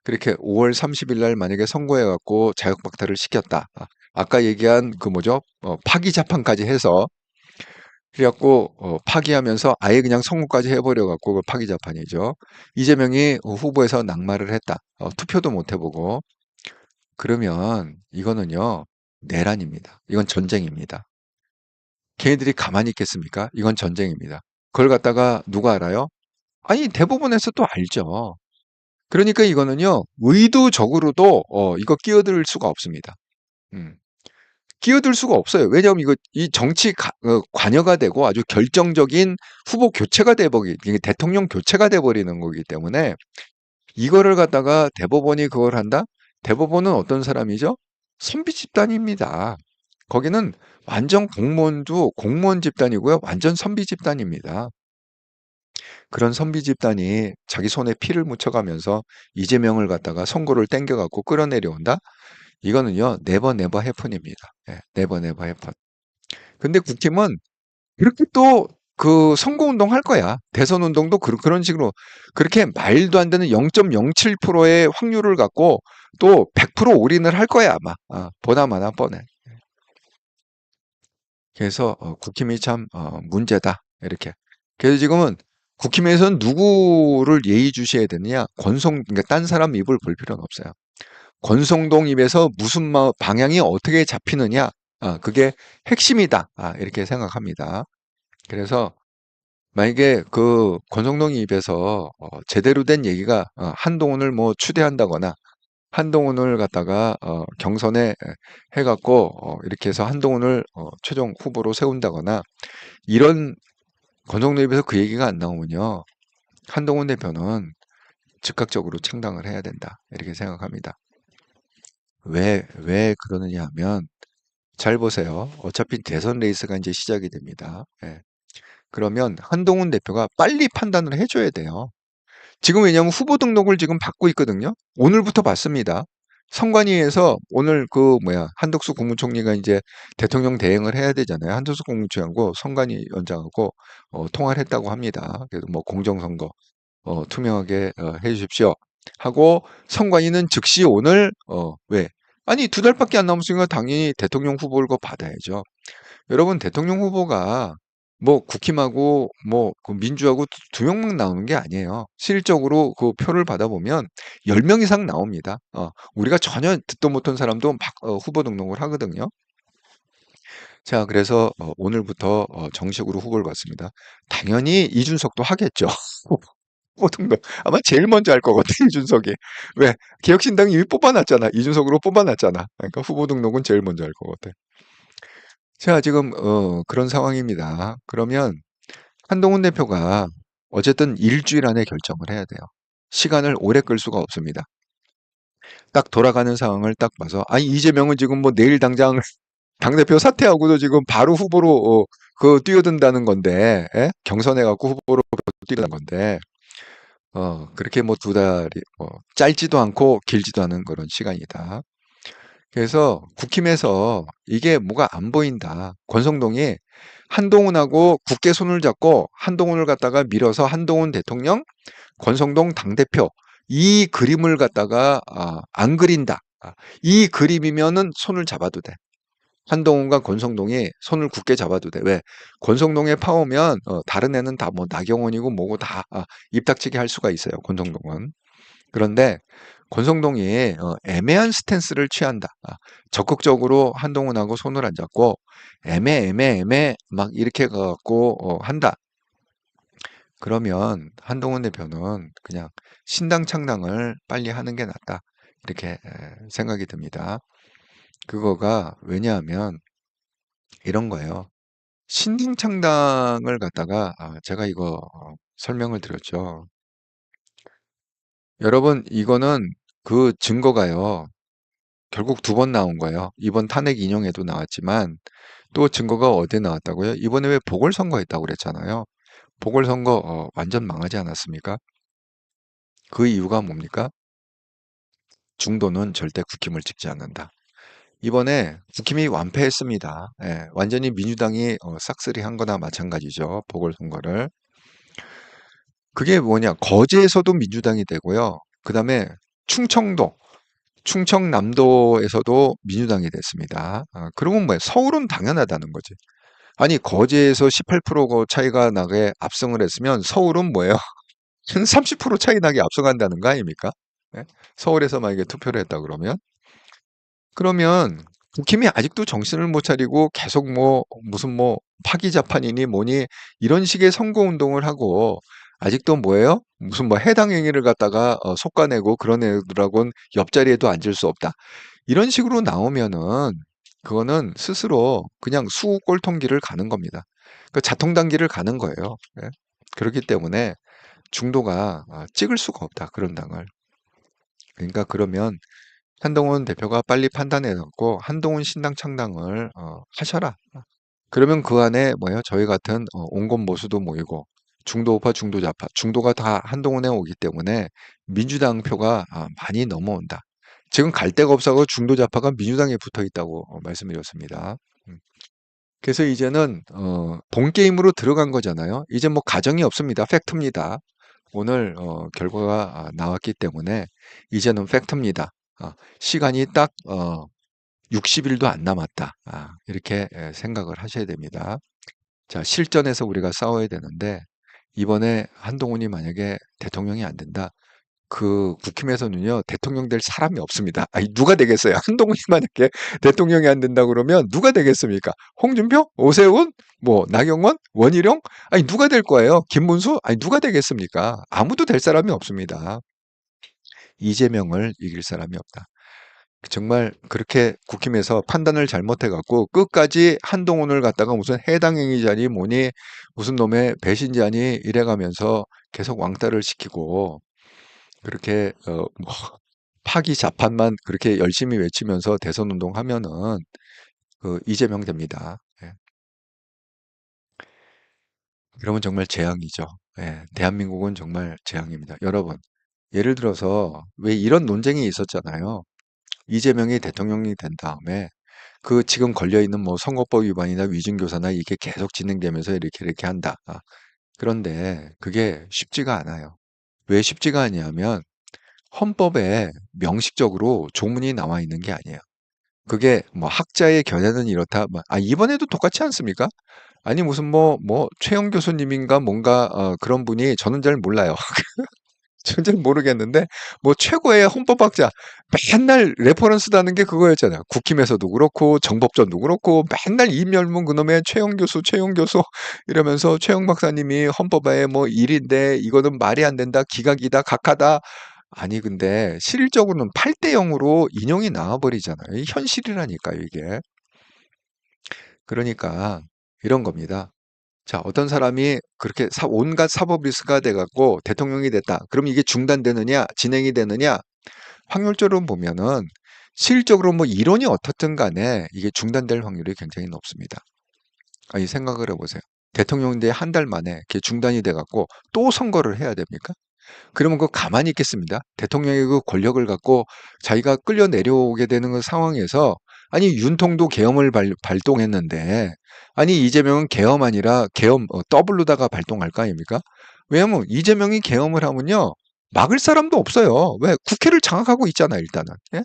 그렇게 5월 30일 날 만약에 선고해 갖고 자격 박탈을 시켰다. 아까 얘기한 그 뭐죠? 파기 재판까지 해서 그래갖고 파기하면서 아예 그냥 선고까지 해버려 갖고 그 파기 재판이죠. 이재명이 후보에서 낙마를 했다. 투표도 못 해보고 그러면 이거는요 내란입니다. 이건 전쟁입니다. 걔네들이 가만히 있겠습니까? 이건 전쟁입니다. 그걸 갖다가 누가 알아요? 아니 대법원에서 또 알죠. 그러니까 이거는요 의도적으로도 이거 끼어들 수가 없습니다. 음. 끼어들 수가 없어요. 왜냐하면 이거 이 정치 관여가 되고 아주 결정적인 후보 교체가 돼버리, 이게 대통령 교체가 돼버리는 거기 때문에 이거를 갖다가 대법원이 그걸 한다? 대법원은 어떤 사람이죠? 선비 집단입니다. 거기는 완전 공무원도 공무원 집단이고요. 완전 선비 집단입니다. 그런 선비 집단이 자기 손에 피를 묻혀가면서 이재명을 갖다가 선고를 땡겨갖고 끌어내려온다? 이거는요, 네버 네버 해픈입니다. 예, 네버 네버 해픈. 근데 국힘은 그렇게 또 그 선거운동 할 거야. 대선 운동도 그런 식으로 그렇게 말도 안 되는 0.07%의 확률을 갖고 또 100% 올인을 할 거야, 아마. 보나마나 뻔해. 그래서 국힘이 참 문제다. 이렇게. 그래서 지금은 국힘에서는 누구를 예의주시해야 되느냐? 그러니까 딴 사람 입을 볼 필요는 없어요. 권성동 입에서 무슨 방향이 어떻게 잡히느냐? 그게 핵심이다. 이렇게 생각합니다. 그래서 만약에 그 권성동 입에서 제대로 된 얘기가 한동훈을 뭐 추대한다거나 한동훈을 갖다가 경선에 해갖고 이렇게 해서 한동훈을 최종 후보로 세운다거나 이런 권성동 입에서 그 얘기가 안 나오면요. 한동훈 대표는 즉각적으로 창당을 해야 된다. 이렇게 생각합니다. 왜 그러느냐 하면 잘 보세요. 어차피 대선 레이스가 이제 시작이 됩니다. 예. 그러면 한동훈 대표가 빨리 판단을 해줘야 돼요. 지금 왜냐하면 후보 등록을 지금 받고 있거든요. 오늘부터 받습니다. 선관위에서 오늘 한덕수 국무총리가 이제 대통령 대행을 해야 되잖아요. 한덕수 국무총리하고 선관위 원장하고 통화를 했다고 합니다. 그래서 뭐 공정선거 투명하게 해주십시오 하고 선관위는 즉시 오늘 왜? 아니 2달밖에 안 남았으니까 당연히 대통령 후보를 받아야죠. 여러분 대통령 후보가 뭐 국힘하고 그 민주하고 2명만 나오는 게 아니에요. 실질적으로 그 표를 받아보면 10명 이상 나옵니다. 우리가 전혀 듣도 못한 사람도 막 후보 등록을 하거든요. 자, 그래서 오늘부터 정식으로 후보를 받습니다. 당연히 이준석도 하겠죠. 후보 등록 아마 제일 먼저 할 것 같아 이준석이. 왜? 개혁신당이 이미 뽑아놨잖아. 이준석으로 뽑아놨잖아. 그러니까 후보 등록은 제일 먼저 할 것 같아. 자, 지금 그런 상황입니다. 그러면 한동훈 대표가 어쨌든 일주일 안에 결정을 해야 돼요. 시간을 오래 끌 수가 없습니다. 딱 돌아가는 상황을 딱 봐서, 아니, 이재명은 지금 뭐 내일 당장 당대표 사퇴하고도 지금 바로 후보로 뛰어든다는 건데, 예? 경선해갖고 후보로 뛰어든 건데, 그렇게 뭐 두 달이 짧지도 않고 길지도 않은 그런 시간이다. 그래서 국힘에서 이게 뭐가 안 보인다. 권성동이 한동훈하고 굳게 손을 잡고 한동훈을 갖다가 밀어서 한동훈 대통령, 권성동 당대표 이 그림을 갖다가 안 그린다. 이 그림이면은 손을 잡아도 돼. 한동훈과 권성동이 손을 굳게 잡아도 돼. 왜? 권성동에 파오면 다른 애는 다 뭐 나경원이고 뭐고 다 입닥치게 할 수가 있어요. 권성동은. 그런데 권성동이 애매한 스탠스를 취한다. 적극적으로 한동훈하고 손을 안 잡고 애매 막 이렇게 가갖고 한다. 그러면 한동훈 대표는 그냥 신당 창당을 빨리 하는 게 낫다. 이렇게 생각이 듭니다. 그거가 왜냐하면 이런 거예요. 신당 창당을 갖다가 제가 이거 설명을 드렸죠. 여러분 이거는 그 증거가요. 결국 두 번 나온 거예요. 이번 탄핵 인용에도 나왔지만 또 증거가 어디에 나왔다고요? 이번에 왜 보궐선거 했다고 그랬잖아요. 보궐선거 완전 망하지 않았습니까? 그 이유가 뭡니까? 중도는 절대 국힘을 찍지 않는다. 이번에 국힘이 완패했습니다. 예, 완전히 민주당이 싹쓸이한 거나 마찬가지죠. 보궐선거를. 그게 뭐냐? 거제에서도 민주당이 되고요. 그 다음에 충청도, 충청남도에서도 민주당이 됐습니다. 그러면 뭐예요? 서울은 당연하다는 거지. 아니, 거제에서 18% 차이가 나게 압승을 했으면 서울은 뭐예요? 30% 차이 나게 앞서간다는 거 아닙니까? 예? 서울에서 만약에 투표를 했다 그러면 국힘이 아직도 정신을 못 차리고 계속 뭐 무슨 뭐 파기자판이니 뭐니 이런 식의 선거운동을 하고 아직도 뭐예요? 무슨 뭐 해당 행위를 갖다가 속아내고 그런 애들하고는 옆자리에도 앉을 수 없다. 이런 식으로 나오면은 그거는 스스로 그냥 수골통기를 가는 겁니다. 그 자통단기를 가는 거예요. 예? 그렇기 때문에 중도가 찍을 수가 없다. 그런 당을. 그러니까 그러면 한동훈 대표가 빨리 판단해 갖고 한동훈 신당 창당을 하셔라. 그러면 그 안에 뭐예요? 저희 같은 온건 모수도 모이고 중도우파, 중도좌파, 중도가 다 한동훈에 오기 때문에 민주당 표가 많이 넘어온다. 지금 갈 데가 없어서 중도좌파가 민주당에 붙어 있다고 말씀드렸습니다. 그래서 이제는 본 게임으로 들어간 거잖아요. 이제 뭐 가정이 없습니다. 팩트입니다. 오늘 결과가 나왔기 때문에 이제는 팩트입니다. 시간이 딱 60일도 안 남았다. 이렇게 생각을 하셔야 됩니다. 자, 실전에서 우리가 싸워야 되는데 이번에 한동훈이 만약에 대통령이 안 된다. 그 국힘에서는요 대통령 될 사람이 없습니다. 아니 누가 되겠어요? 한동훈이 만약에 대통령이 안 된다 그러면 누가 되겠습니까? 홍준표, 오세훈, 뭐 나경원, 원희룡, 아니 누가 될 거예요? 김문수, 아니 누가 되겠습니까? 아무도 될 사람이 없습니다. 이재명을 이길 사람이 없다. 정말 그렇게 국힘에서 판단을 잘못해갖고 끝까지 한동훈을 갖다가 무슨 해당 행위자니 뭐니 무슨 놈의 배신자니 이래가면서 계속 왕따를 시키고 그렇게 뭐 파기 자판만 그렇게 열심히 외치면서 대선 운동하면은 그 이재명 됩니다. 예. 그러면 정말 재앙이죠. 예. 대한민국은 정말 재앙입니다. 여러분, 예를 들어서 왜 이런 논쟁이 있었잖아요. 이재명이 대통령이 된 다음에 그 지금 걸려 있는 뭐 선거법 위반이나 위증교사나 이게 계속 진행되면서 이렇게 한다. 그런데 그게 쉽지가 않아요. 왜 쉽지가 않냐면 헌법에 명식적으로 조문이 나와 있는 게 아니에요. 그게 뭐 학자의 견해는 이렇다. 이번에도 똑같지 않습니까? 아니 무슨 뭐 최영 교수님인가 뭔가 그런 분이 저는 잘 몰라요. 저는 잘 모르겠는데 뭐 최고의 헌법학자 맨날 레퍼런스다는 게 그거였잖아요. 국힘에서도 그렇고 정법전도 그렇고 맨날 임열문 그놈의 최영 교수 이러면서 최영 박사님이 헌법에 뭐 일인데 이거는 말이 안 된다. 기각이다. 각하다. 아니 근데 실질적으로는 8대 0으로 인용이 나와버리잖아요. 이 현실이라니까요 이게. 그러니까 이런 겁니다. 자, 어떤 사람이 그렇게 온갖 사법 리스크가 돼갖고 대통령이 됐다. 그럼 이게 중단되느냐, 진행이 되느냐? 확률적으로 보면은 실질적으로 뭐 이론이 어떻든 간에 이게 중단될 확률이 굉장히 높습니다. 아니, 생각을 해보세요. 대통령인데 한 달 만에 이렇게 중단이 돼갖고 또 선거를 해야 됩니까? 그러면 그거 가만히 있겠습니다. 대통령의 그 권력을 갖고 자기가 끌려 내려오게 되는 그 상황에서 아니 윤통도 계엄을 발동했는데 아니 이재명은 계엄 아니라 계엄 더블로다가 발동할 거 아닙니까? 왜냐면 이재명이 계엄을 하면요 막을 사람도 없어요. 왜? 국회를 장악하고 있잖아 일단은. 예?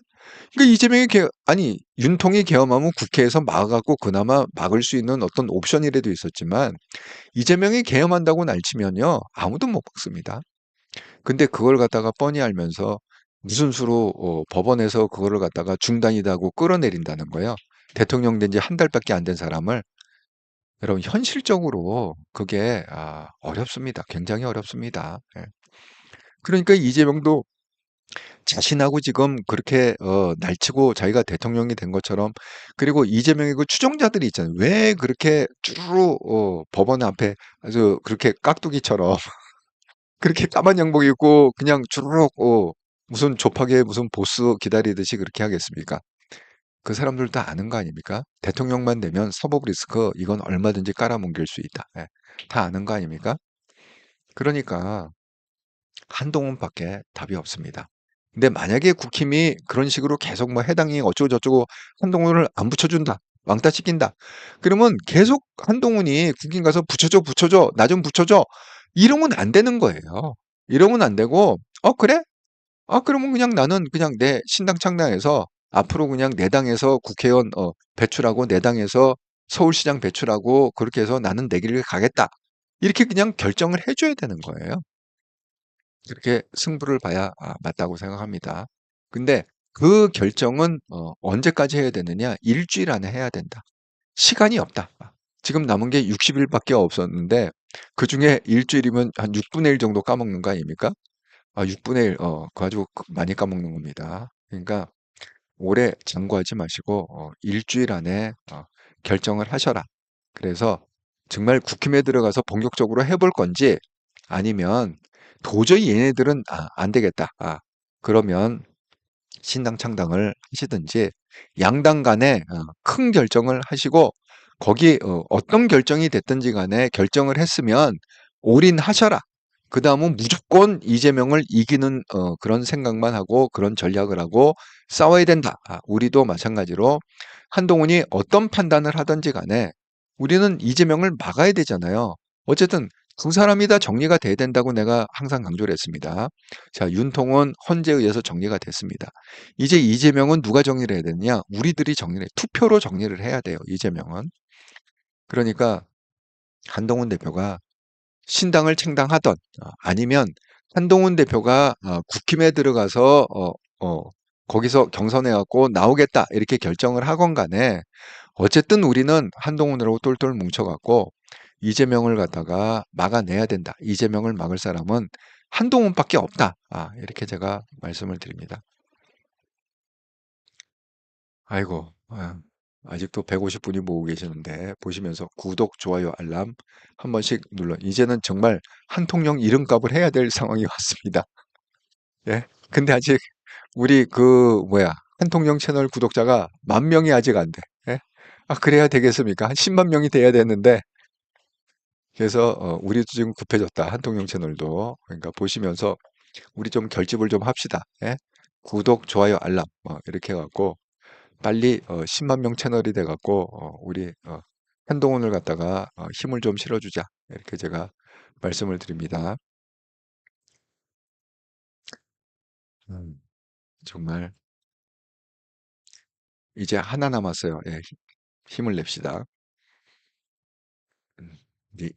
그러니까 이재명이 아니 윤통이 계엄하면 국회에서 막아갖고 그나마 막을 수 있는 어떤 옵션이라도 있었지만 이재명이 계엄한다고 날치면요 아무도 못 막습니다. 근데 그걸 갖다가 뻔히 알면서 무슨 수로 법원에서 그거를 갖다가 중단이다고 끌어내린다는 거예요. 대통령 된 지 한 달밖에 안 된 사람을. 여러분 현실적으로 그게 어렵습니다. 굉장히 어렵습니다. 예. 그러니까 이재명도 자신하고 지금 그렇게 날치고 자기가 대통령이 된 것처럼 그리고 이재명의 그 추종자들이 있잖아요. 왜 그렇게 쭈루루 법원 앞에 아주 그렇게 깍두기처럼 그렇게 까만 양복 입고 그냥 주르륵 무슨 좁하게 무슨 보스 기다리듯이 그렇게 하겠습니까? 그 사람들 다 아는 거 아닙니까? 대통령만 되면 사법 리스크 이건 얼마든지 깔아뭉갤 수 있다. 예. 다 아는 거 아닙니까? 그러니까 한동훈밖에 답이 없습니다. 근데 만약에 국힘이 그런 식으로 계속 뭐 해당이 어쩌고저쩌고 한동훈을 안 붙여준다. 왕따 시킨다. 그러면 계속 한동훈이 국힘 가서 붙여줘, 나 좀 붙여줘. 이러면 안 되는 거예요. 이러면 안 되고, 그래? 그러면 그냥 나는 그냥 내 신당 창당해서 앞으로 그냥 내 당에서 국회의원 배출하고 내 당에서 서울시장 배출하고 그렇게 해서 나는 내 길을 가겠다. 이렇게 그냥 결정을 해줘야 되는 거예요. 그렇게 승부를 봐야 맞다고 생각합니다. 근데 그 결정은 언제까지 해야 되느냐? 일주일 안에 해야 된다. 시간이 없다. 지금 남은 게 60일밖에 없었는데 그중에 일주일이면 한 6분의 1 정도 까먹는 거 아닙니까? 6분의 1, 그거 아주 많이 까먹는 겁니다. 그러니까 오래 장구하지 마시고 일주일 안에 결정을 하셔라. 그래서 정말 국힘에 들어가서 본격적으로 해볼 건지 아니면 도저히 얘네들은 안 되겠다. 그러면 신당 창당을 하시든지 양당 간에 큰 결정을 하시고 거기 어떤 결정이 됐든지 간에 결정을 했으면 올인하셔라. 그 다음은 무조건 이재명을 이기는 그런 생각만 하고 그런 전략을 하고 싸워야 된다. 우리도 마찬가지로 한동훈이 어떤 판단을 하든지 간에 우리는 이재명을 막아야 되잖아요. 어쨌든 두 사람이 다 정리가 돼야 된다고 내가 항상 강조를 했습니다. 자, 윤통은 헌재에 의해서 정리가 됐습니다. 이제 이재명은 누가 정리를 해야 되느냐? 우리들이 정리를 투표로 정리를 해야 돼요. 이재명은. 그러니까 한동훈 대표가 신당을 창당하던 아니면 한동훈 대표가 국힘에 들어가서 거기서 경선해 갖고 나오겠다 이렇게 결정을 하건 간에 어쨌든 우리는 한동훈으로 똘똘 뭉쳐 갖고 이재명을 갖다가 막아내야 된다. 이재명을 막을 사람은 한동훈밖에 없다. 이렇게 제가 말씀을 드립니다. 아이고, 아직도 150분이 모으고 계시는데 보시면서 구독, 좋아요, 알람 한 번씩 눌러. 이제는 정말 한통령 이름값을 해야 될 상황이 왔습니다. 예. 근데 아직 우리 한통령 채널 구독자가 10,000명이 아직 안 돼. 예? 그래야 되겠습니까? 한 10만 명이 돼야 되는데 그래서 우리도 지금 급해졌다. 한통령 채널도. 그러니까 보시면서 우리 좀 결집을 좀 합시다. 예? 구독, 좋아요, 알람 이렇게 해갖고 빨리 10만 명 채널이 돼갖고 우리 한동훈을 갖다가 힘을 좀 실어주자. 이렇게 제가 말씀을 드립니다. 정말 이제 하나 남았어요. 예, 힘을 냅시다. 이제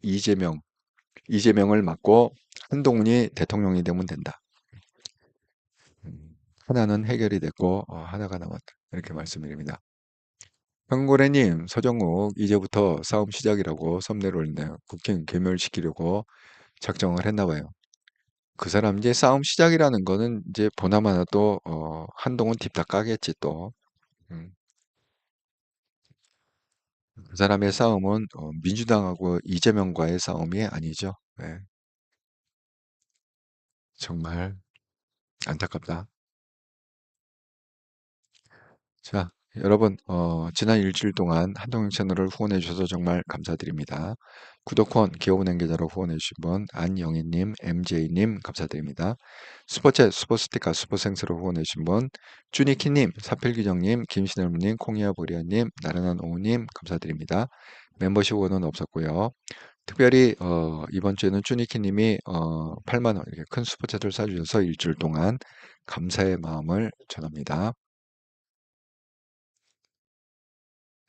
이재명을 막고 한동훈이 대통령이 되면 된다. 하나는 해결이 됐고 하나가 남았다. 이렇게 말씀드립니다. 황고래님, 서정욱 이제부터 싸움 시작이라고 썸네일 올렸네요. 국힘 괴멸시키려고 작정을 했나 봐요. 그 사람 이제 싸움 시작이라는 거는 이제 보나마나 또 한동훈 딥다 까겠지 또. 음. 그 사람의 싸움은 민주당하고 이재명과의 싸움이 아니죠. 네, 정말 안타깝다. 자, 여러분, 지난 일주일 동안 한동영 채널을 후원해 주셔서 정말 감사드립니다. 구독권, 기업은행 계좌로 후원해 주신 분, 안영희님, MJ님, 감사드립니다. 슈퍼챗, 슈퍼스티커, 슈퍼생스로 후원해 주신 분, 쭈니키님, 사필규정님, 김신혜님, 콩이야보리아님, 나른한 오우님, 감사드립니다. 멤버십 후원은 없었고요. 특별히 이번 주에는 쭈니키님이 8만 원 이렇게 큰 슈퍼챗을 쏴주셔서 일주일 동안 감사의 마음을 전합니다.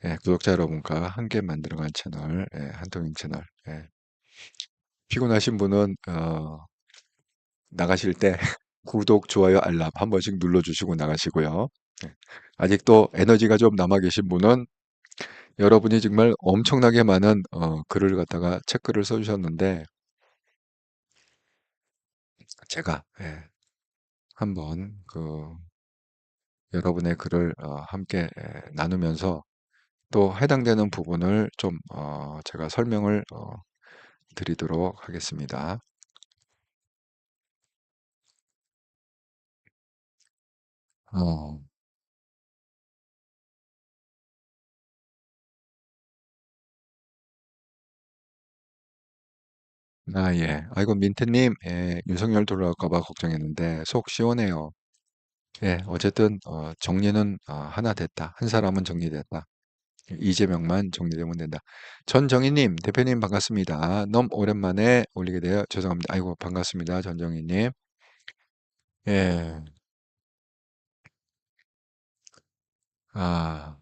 예, 구독자 여러분과 함께 만들어갈 채널, 한동영 채널. 예. 피곤하신 분은 나가실 때 구독, 좋아요, 알람 한 번씩 눌러주시고 나가시고요. 예. 아직도 에너지가 좀 남아 계신 분은 여러분이 정말 엄청나게 많은 글을 갖다가 책글을 써주셨는데 제가 한번 여러분의 글을 함께 나누면서 또 해당되는 부분을 좀 제가 설명을 드리도록 하겠습니다. 어, 예. 아이고, 민트님, 윤석열 돌아올까 봐 걱정했는데, 속 시원해요. 예, 어쨌든, 정리는, 하나 됐다. 한 사람은 정리됐다. 이재명만 정리되면 된다. 전정희님, 대표님 반갑습니다. 너무 오랜만에 올리게 되어 죄송합니다. 아이고, 반갑습니다. 전정희님. 예, 아,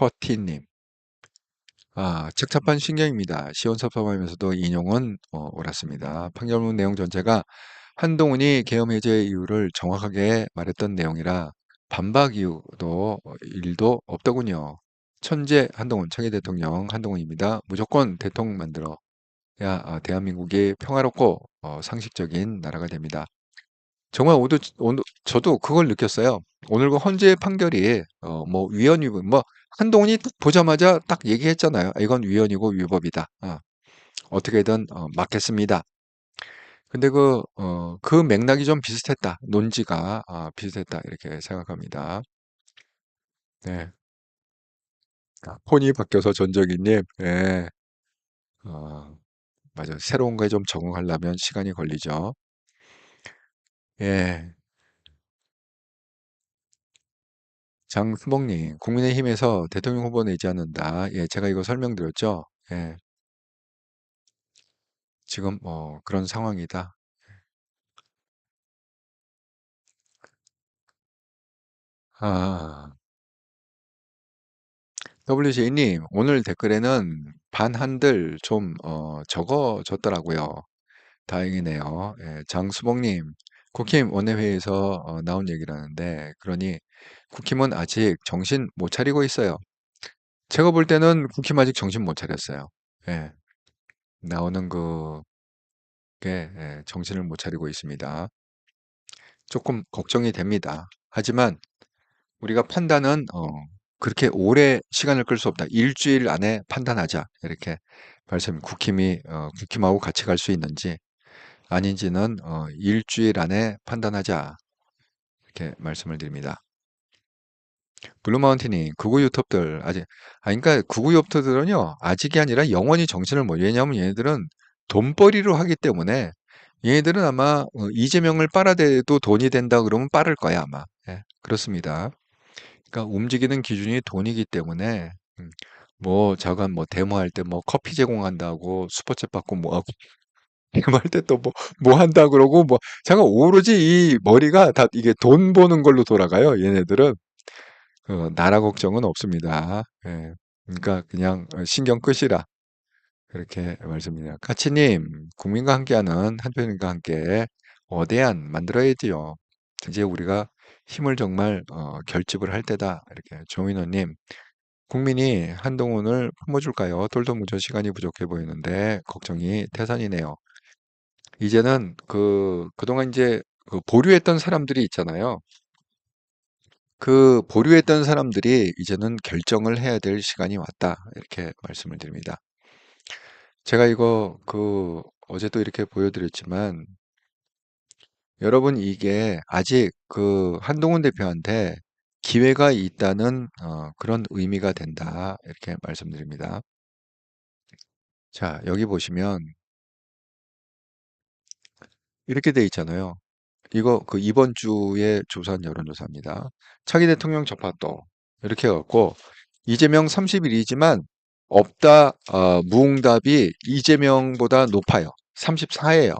허티님. 착잡한 신경입니다. 시원섭섭하면서도 인용은 옳았습니다. 판결문 내용 전체가 한동훈이 계엄 해제 이유를 정확하게 말했던 내용이라 반박 이유도 일도 없더군요. 천재 한동훈, 차기 대통령 한동훈입니다. 무조건 대통령 만들어야 대한민국이 평화롭고 상식적인 나라가 됩니다. 정말 오늘 저도 그걸 느꼈어요. 오늘 그 헌재 판결이 뭐 위헌 위법 뭐 한동훈이 딱 보자마자 딱 얘기했잖아요. 이건 위헌이고 위법이다. 어떻게든 막겠습니다. 근데 그 맥락이 좀 비슷했다. 논지가 비슷했다. 이렇게 생각합니다. 네. 폰이 바뀌어서 전적이님, 예, 맞아요. 새로운 거에 좀 적응하려면 시간이 걸리죠. 예. 장수봉님, 국민의힘에서 대통령 후보 내지 않는다. 예, 제가 이거 설명드렸죠. 예, 지금 그런 상황이다. 아, WJ님, 오늘 댓글에는 반한들 좀 적어졌더라고요. 다행이네요. 예, 장수봉님, 국힘 원내회의에서 나온 얘기라는데, 그러니 국힘은 아직 정신 못 차리고 있어요. 제가 볼 때는 국힘 아직 정신 못 차렸어요. 예, 나오는 정신을 못 차리고 있습니다. 조금 걱정이 됩니다. 하지만 우리가 판단은 그렇게 오래 시간을 끌 수 없다. 일주일 안에 판단하자. 이렇게 국힘하고 같이 갈 수 있는지 아닌지는 일주일 안에 판단하자. 이렇게 말씀을 드립니다. 블루마운틴이 극우 유튜브들 그러니까 극우 유튜브들은요 아직이 아니라 영원히 정신을 못. 왜냐하면 얘네들은 돈벌이로 하기 때문에 얘네들은 아마 이재명을 빨아대도 돈이 된다 그러면 빠를 거야 아마. 예, 그렇습니다. 그러니까 움직이는 기준이 돈이기 때문에 뭐 저건 뭐 데모할 때 뭐 커피 제공한다고 슈퍼챗 받고 뭐 하고 데모할 때 또 뭐 한다 그러고 뭐 잠깐 오로지 이 머리가 다 이게 돈 버는 걸로 돌아가요. 얘네들은 나라 걱정은 없습니다. 예. 그러니까 그냥 신경 끄시라 그렇게 말씀드립니다. 카치님, 국민과 함께하는 한편인과 함께 거대한 만들어야지요. 이제 우리가 힘을 정말 결집을 할 때다. 이렇게 조민호님, 국민이 한동훈을 품어줄까요? 돌도무저 시간이 부족해 보이는데 걱정이 태산이네요. 이제는 그동안 이제 보류했던 사람들이 있잖아요. 그 보류했던 사람들이 이제는 결정을 해야 될 시간이 왔다. 이렇게 말씀을 드립니다. 제가 이거 어제도 이렇게 보여드렸지만 여러분 이게 아직 한동훈 대표한테 기회가 있다는 그런 의미가 된다. 이렇게 말씀드립니다. 자, 여기 보시면 이렇게 돼 있잖아요. 이거 그 이번 주에 조사한 여론조사입니다. 차기 대통령 적합도 이렇게 해갖고 이재명 30일이지만 없다 무응답이 이재명보다 높아요. 34예요.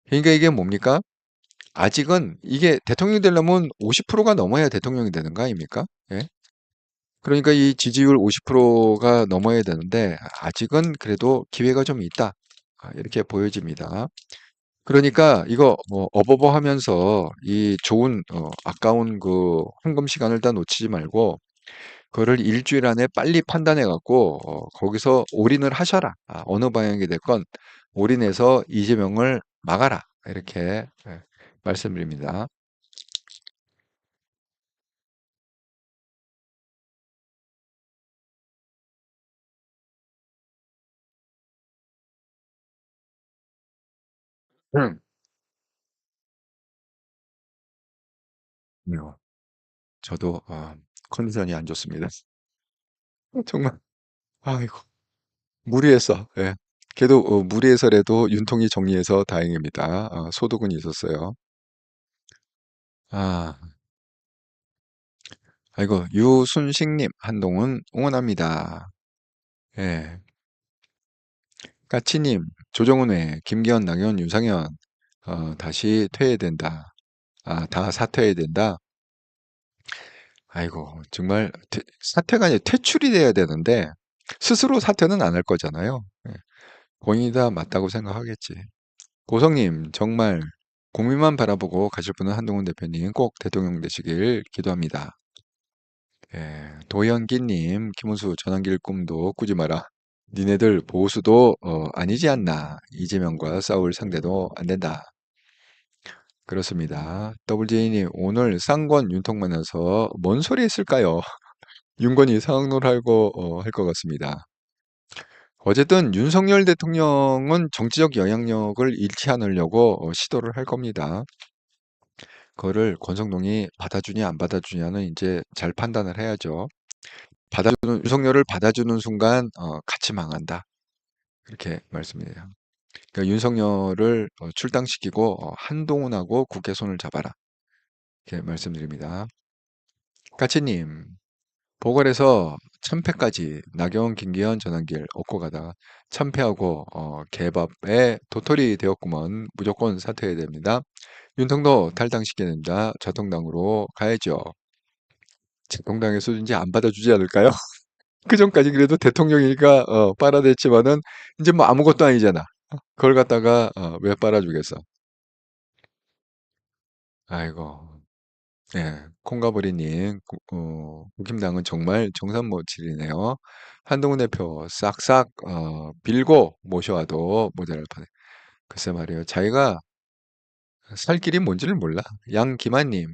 그러니까 이게 뭡니까? 아직은 이게 대통령이 되려면 50%가 넘어야 대통령이 되는 거 아닙니까? 예? 그러니까 이 지지율 50%가 넘어야 되는데 아직은 그래도 기회가 좀 있다. 이렇게 보여집니다. 그러니까 이거 뭐 어버버 하면서 이 좋은 아까운 그 황금 시간을 다 놓치지 말고 그거를 일주일 안에 빨리 판단해 갖고 거기서 올인을 하셔라. 어느 방향이 됐건 올인해서 이재명을 막아라. 이렇게 말씀드립니다. 음. 네. 저도 컨디션이 안 좋습니다. 정말 아이고 무리했어. 예. 그래도 무리해서라도 윤통이 정리해서 다행입니다. 소득은 있었어요. 아, 아이고 유순식님 한동훈 응원합니다. 예. 까치님 조정훈 외 김기현 나경원 윤상현 다시 퇴해된다. 다 사퇴해야 된다. 아이고 정말 사퇴가 아니라 퇴출이 돼야 되는데 스스로 사퇴는 안 할 거잖아요. 예. 본인이 다 맞다고 생각하겠지. 고성님, 정말 국민만 바라보고 가실 분은 한동훈 대표님 꼭 대통령 되시길 기도합니다. 예, 도현기님, 김은수 전환길 꿈도 꾸지 마라. 니네들 보수도 아니지 않나. 이재명과 싸울 상대도 안 된다. 그렇습니다. WJ님, 오늘 쌍권 윤통 만나서 뭔 소리 했을까요? 윤건이 상황론하고 할 것 같습니다. 어쨌든 윤석열 대통령은 정치적 영향력을 잃지 않으려고 시도를 할 겁니다. 그거를 권성동이 받아주냐 안 받아주냐는 이제 잘 판단을 해야죠. 윤석열을 받아주는 순간 같이 망한다. 이렇게 말씀드려요. 그러니까 윤석열을 출당시키고 한동훈하고 국회 손을 잡아라. 이렇게 말씀드립니다. 까치님, 보궐에서 참패까지 나경원, 김기현, 전환길 얻고 가다가 참패하고 개밥에 도토리 되었구먼. 무조건 사퇴해야 됩니다. 윤통도 탈당시켜야 됩니다. 자통당으로 가야죠. 자통당에서 이제 안 받아주지 않을까요? 그 전까지 그래도 대통령이니까 빨아댔지만은 이제 뭐 아무것도 아니잖아. 그걸 갖다가 왜 빨아주겠어? 아이고. 예, 콩가버리님, 국힘당은 정말 정산모질이네요. 한동훈 대표 싹싹 빌고 모셔와도 모자랄 판에. 글쎄 말이에요. 자기가 살 길이 뭔지를 몰라. 양기만님,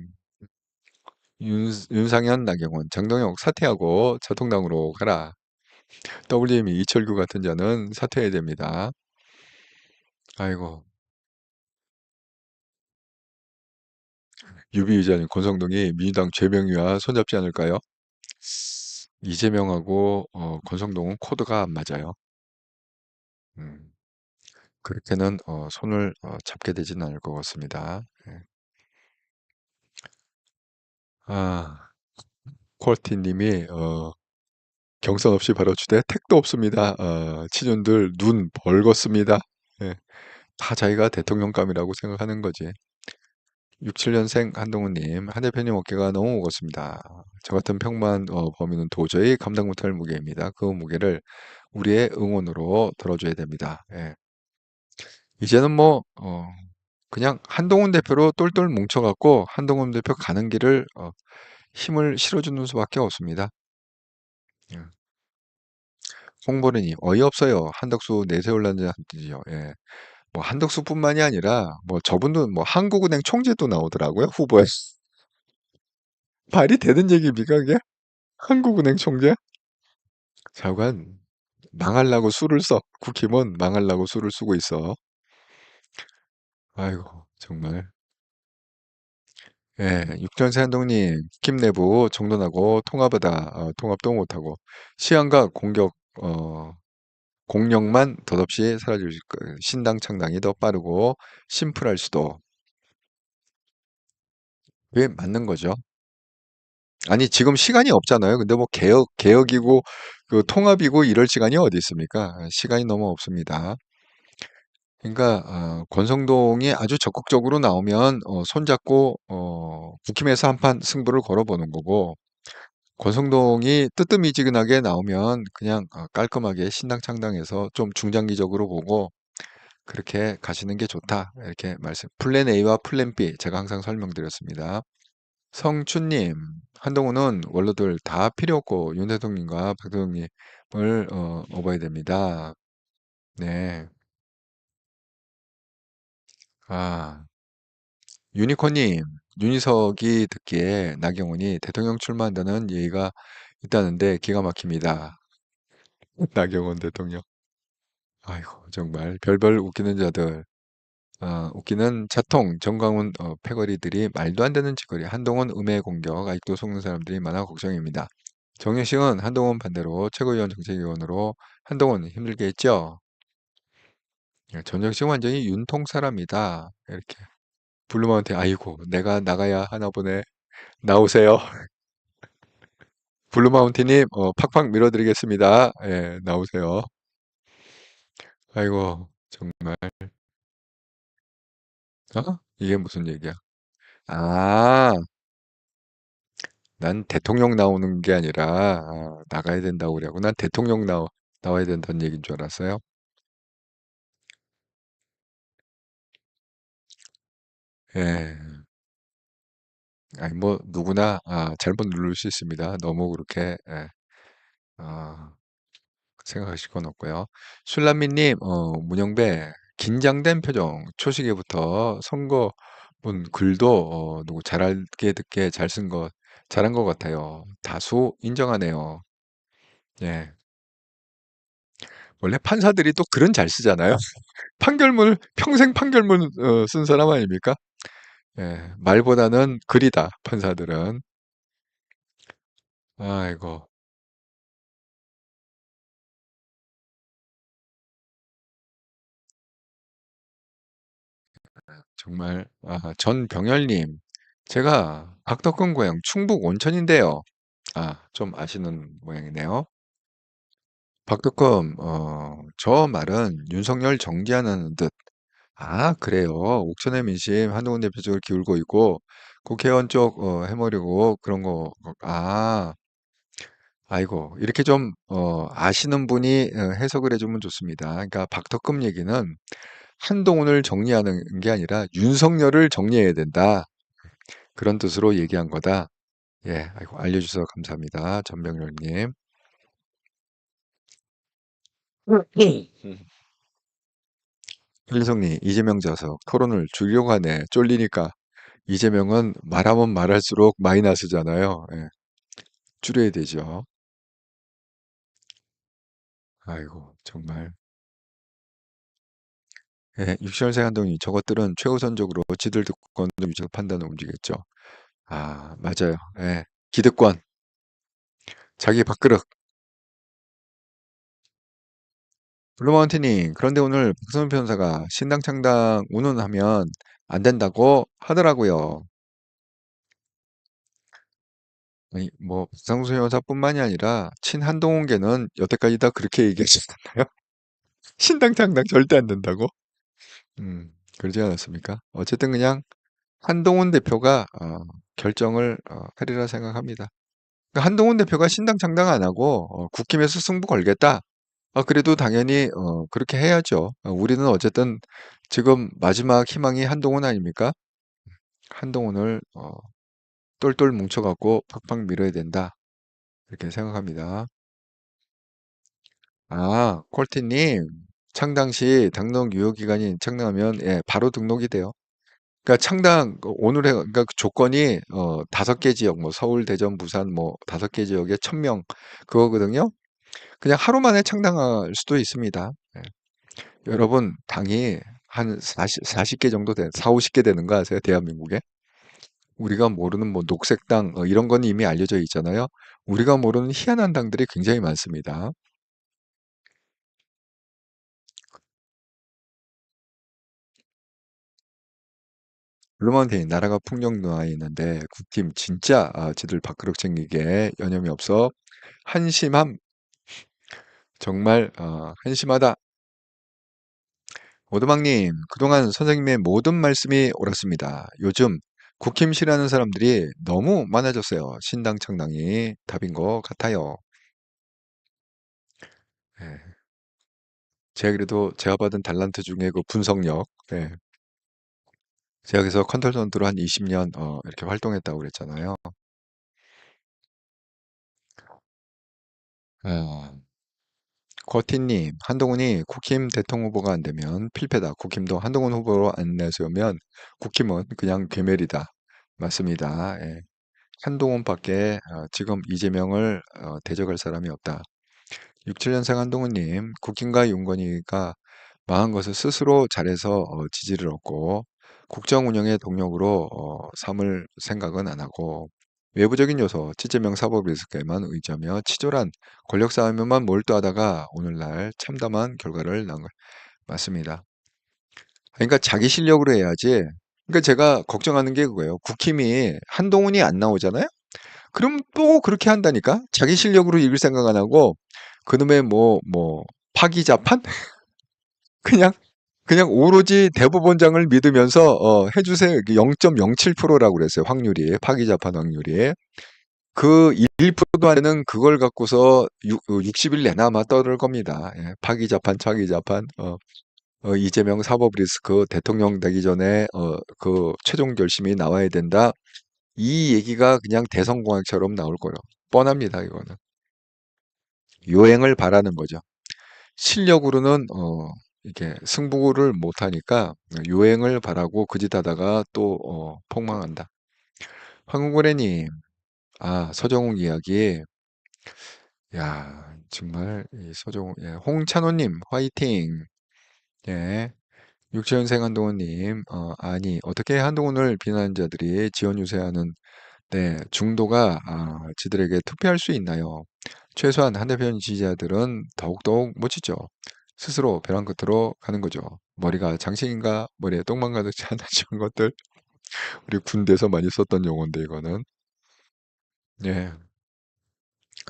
윤상현, 나경원, 장동혁 사퇴하고 자통당으로 가라. WM이 이철규 같은 자는 사퇴해야 됩니다. 아이고, 유비유자님, 권성동이 민주당 최병희와 손잡지 않을까요? 이재명하고 권성동은 코드가 안 맞아요. 음, 그렇게는 손을 잡게 되지는 않을 것 같습니다. 예. 아, 퀄티님이 경선 없이 바로 주대 택도 없습니다. 친윤들 눈 벌겋습니다. 예, 다 자기가 대통령감이라고 생각하는 거지. 67년생 한동훈님, 한 대표님 어깨가 너무 무겁습니다. 저 같은 평범한 범인은 도저히 감당 못할 무게입니다. 그 무게를 우리의 응원으로 들어줘야 됩니다. 예. 이제는 뭐 그냥 한동훈 대표로 똘똘 뭉쳐갖고 한동훈 대표 가는 길을 힘을 실어주는 수밖에 없습니다. 예. 홍보는이 어이없어요. 한덕수 내세울라는 뜻이요. 예. 뭐 한덕수뿐만이 아니라 뭐 저분도 뭐 한국은행 총재도 나오더라고요. 후보에. 말이 되는 얘기입니까 그게? 한국은행 총재? 좌우간 망하려고 수를 써. 국힘은 망하려고 수를 쓰고 있어. 아이고 정말. 예, 육전세 한동님, 스킵 내부 정돈하고 통합하다, 통합도 못하고, 시안과 공격, 공력만 덧없이 사라질 거예요. 신당 창당이 더 빠르고, 심플할 수도. 그게 맞는 거죠. 아니, 지금 시간이 없잖아요. 근데 뭐 개혁이고, 그 통합이고 이럴 시간이 어디 있습니까? 시간이 너무 없습니다. 그러니까 권성동이 아주 적극적으로 나오면 손잡고 국힘에서 한판 승부를 걸어보는 거고 권성동이 뜨뜻미지근하게 나오면 그냥 깔끔하게 신당 창당해서 좀 중장기적으로 보고 그렇게 가시는 게 좋다 이렇게 말씀. 플랜 A와 플랜 B 제가 항상 설명드렸습니다. 성춘님, 한동훈은 원로들 다 필요 없고 윤 대통령과 박 대통령을 업어야 됩니다. 네. 아. 유니콘님, 윤희석이 듣기에 나경원이 대통령 출마한다는 얘기가 있다는데 기가 막힙니다. 나경원 대통령. 아이고, 정말 별별 웃기는 자들. 웃기는 자통, 정광훈 패거리들이 말도 안 되는 짓거리. 한동훈 음해 공격, 아직도 속는 사람들이 많아 걱정입니다. 정영식은 한동훈 반대로 최고위원 정책위원으로 한동훈 힘들게 했죠? 예, 전정식 완전히 윤통 사람이다. 이렇게. 블루마운틴, 아이고, 내가 나가야 하나 보네. 나오세요. 블루마운틴님, 팍팍 밀어드리겠습니다. 예, 나오세요. 아이고, 정말. 이게 무슨 얘기야? 아, 난 대통령 나오는 게 아니라, 나가야 된다고 그래고, 난 대통령 나와야 된다는 얘기인 줄 알았어요. 예. 아니, 뭐, 누구나, 잘못 누를 수 있습니다. 너무 그렇게, 예, 아, 생각하실 건 없고요. 술람미님, 문영배, 긴장된 표정, 초시계부터 선거문 글도 누구 잘 알게 듣게 잘 쓴 거, 잘한 것 같아요. 다수 인정하네요. 예. 원래 판사들이 또 글은 잘 쓰잖아요. 평생 판결문 쓴 사람 아닙니까? 예, 말보다는 글이다, 판사들은. 아이고, 정말, 전병열님, 제가 박덕근 고향 충북 온천인데요. 좀 아시는 모양이네요. 박덕흠, 저 말은 윤석열 정지하는 듯. 그래요. 옥천의 민심 한동훈 대표 쪽을 기울고 있고, 국회의원 쪽 해머리고 그런 거. 아이고, 이렇게 좀 아시는 분이 해석을 해주면 좋습니다. 그러니까 박덕흠 얘기는 한동훈을 정리하는 게 아니라 윤석열을 정리해야 된다. 그런 뜻으로 얘기한 거다. 예, 아이고, 알려주셔서 감사합니다. 전병렬님. 필성님, 이재명 자석 토론을 줄이려고 하네. 쫄리니까. 이재명은 말하면 말할수록 마이너스잖아요. 예, 줄여야 되죠. 아이고, 정말. 예, 6월생 한동희, 저것들은 최우선적으로 지들 듣고 유책 판단을 움직였죠. 맞아요. 예, 기득권, 자기 밥그릇. 블루마운틴이, 그런데 오늘 박성현 변호사가 신당 창당 운운하면 안 된다고 하더라고요. 아니, 뭐, 박상수 여사뿐만이 아니라, 친한동훈계는 여태까지 다 그렇게 얘기하셨잖아요. 신당 창당 절대 안 된다고? 그러지 않았습니까? 어쨌든 그냥 한동훈 대표가 결정을 하리라 생각합니다. 그러니까 한동훈 대표가 신당 창당 안 하고 국힘에서 승부 걸겠다. 그래도 당연히 그렇게 해야죠. 우리는 어쨌든 지금 마지막 희망이 한동훈 아닙니까? 한동훈을 똘똘 뭉쳐갖고 팍팍 밀어야 된다. 이렇게 생각합니다. 콜티님, 창당 시 당론 유효기간이 창당하면 예, 바로 등록이 돼요. 그러니까 그러니까 그 조건이 5개 지역, 뭐 서울, 대전, 부산 뭐 5개 지역에 1000명 그거거든요. 그냥 하루 만에 창당할 수도 있습니다. 예. 여러분, 당이 한 40개 정도 50개 되는 거 아세요? 대한민국에? 우리가 모르는 뭐 녹색당 이런 건 이미 알려져 있잖아요. 우리가 모르는 희한한 당들이 굉장히 많습니다. 그러면 나라가 풍령노화에 있는데 국팀 진짜 지들 밥그릇 챙기게 여념이 없어 한심함 정말 한심하다. 오두막님 그동안 선생님의 모든 말씀이 옳았습니다. 요즘 국힘 싫어하는 사람들이 너무 많아졌어요. 신당 창당이 답인 것 같아요. 예. 제가 그래도 제가 받은 달란트 중에 그 분석력, 예. 제가 그래서 컨설턴트로 한 20년 이렇게 활동했다고 그랬잖아요. 어, 거티님, 한동훈이 국힘 대통령 후보가 안 되면 필패다. 국힘도 한동훈 후보로 안 내세우면 국힘은 그냥 괴멸이다. 맞습니다. 예. 한동훈밖에 지금 이재명을 대적할 사람이 없다. 67년생 한동훈님, 국힘과 윤건희가 망한 것을 스스로 잘해서 지지를 얻고 국정 운영의 동력으로 삼을 생각은 안 하고 외부적인 요소, 치제명 사법 리스크에만 의지하며 치졸한 권력 싸움에만 몰두하다가 오늘날 참담한 결과를 낳은 것 맞습니다. 그러니까 자기 실력으로 해야지. 그러니까 제가 걱정하는 게 그거예요. 국힘이 한동훈이 안 나오잖아요. 그럼 또 그렇게 한다니까? 자기 실력으로 이길 생각 안 하고 그놈의 파기자판? 그냥 그냥 오로지 대법원장을 믿으면서 해주세요. 0.07%라고 그랬어요. 확률이 파기자판 확률이. 그 1%도 안 되는 그걸 갖고서 60일 내나 아마 떠들 겁니다. 예, 파기자판, 차기자판, 이재명 사법 리스크 대통령 되기 전에 그 최종 결심이 나와야 된다. 이 얘기가 그냥 대성공학처럼 나올 거예요. 뻔합니다, 이거는. 요행을 바라는 거죠. 실력으로는 이게 승부를 못 하니까 요행을 바라고 그 짓 하다가 또 폭망한다. 황금고래님, 서정욱 이야기. 야, 정말 이 서정욱, 예, 홍찬호님 화이팅. 예, 육체현생 한동훈님, 아니 어떻게 한동훈을 비난하는 자들이 지원 유세하는 중도가 지들에게 투표할 수 있나요? 최소한 한 대표님 지지자들은 더욱더욱 멋지죠. 스스로 벼랑 끝으로 가는 거죠. 머리가 장식인가? 머리에 똥만 가득 차는 이런 것들. 우리 군대에서 많이 썼던 용어인데 이거는. 예.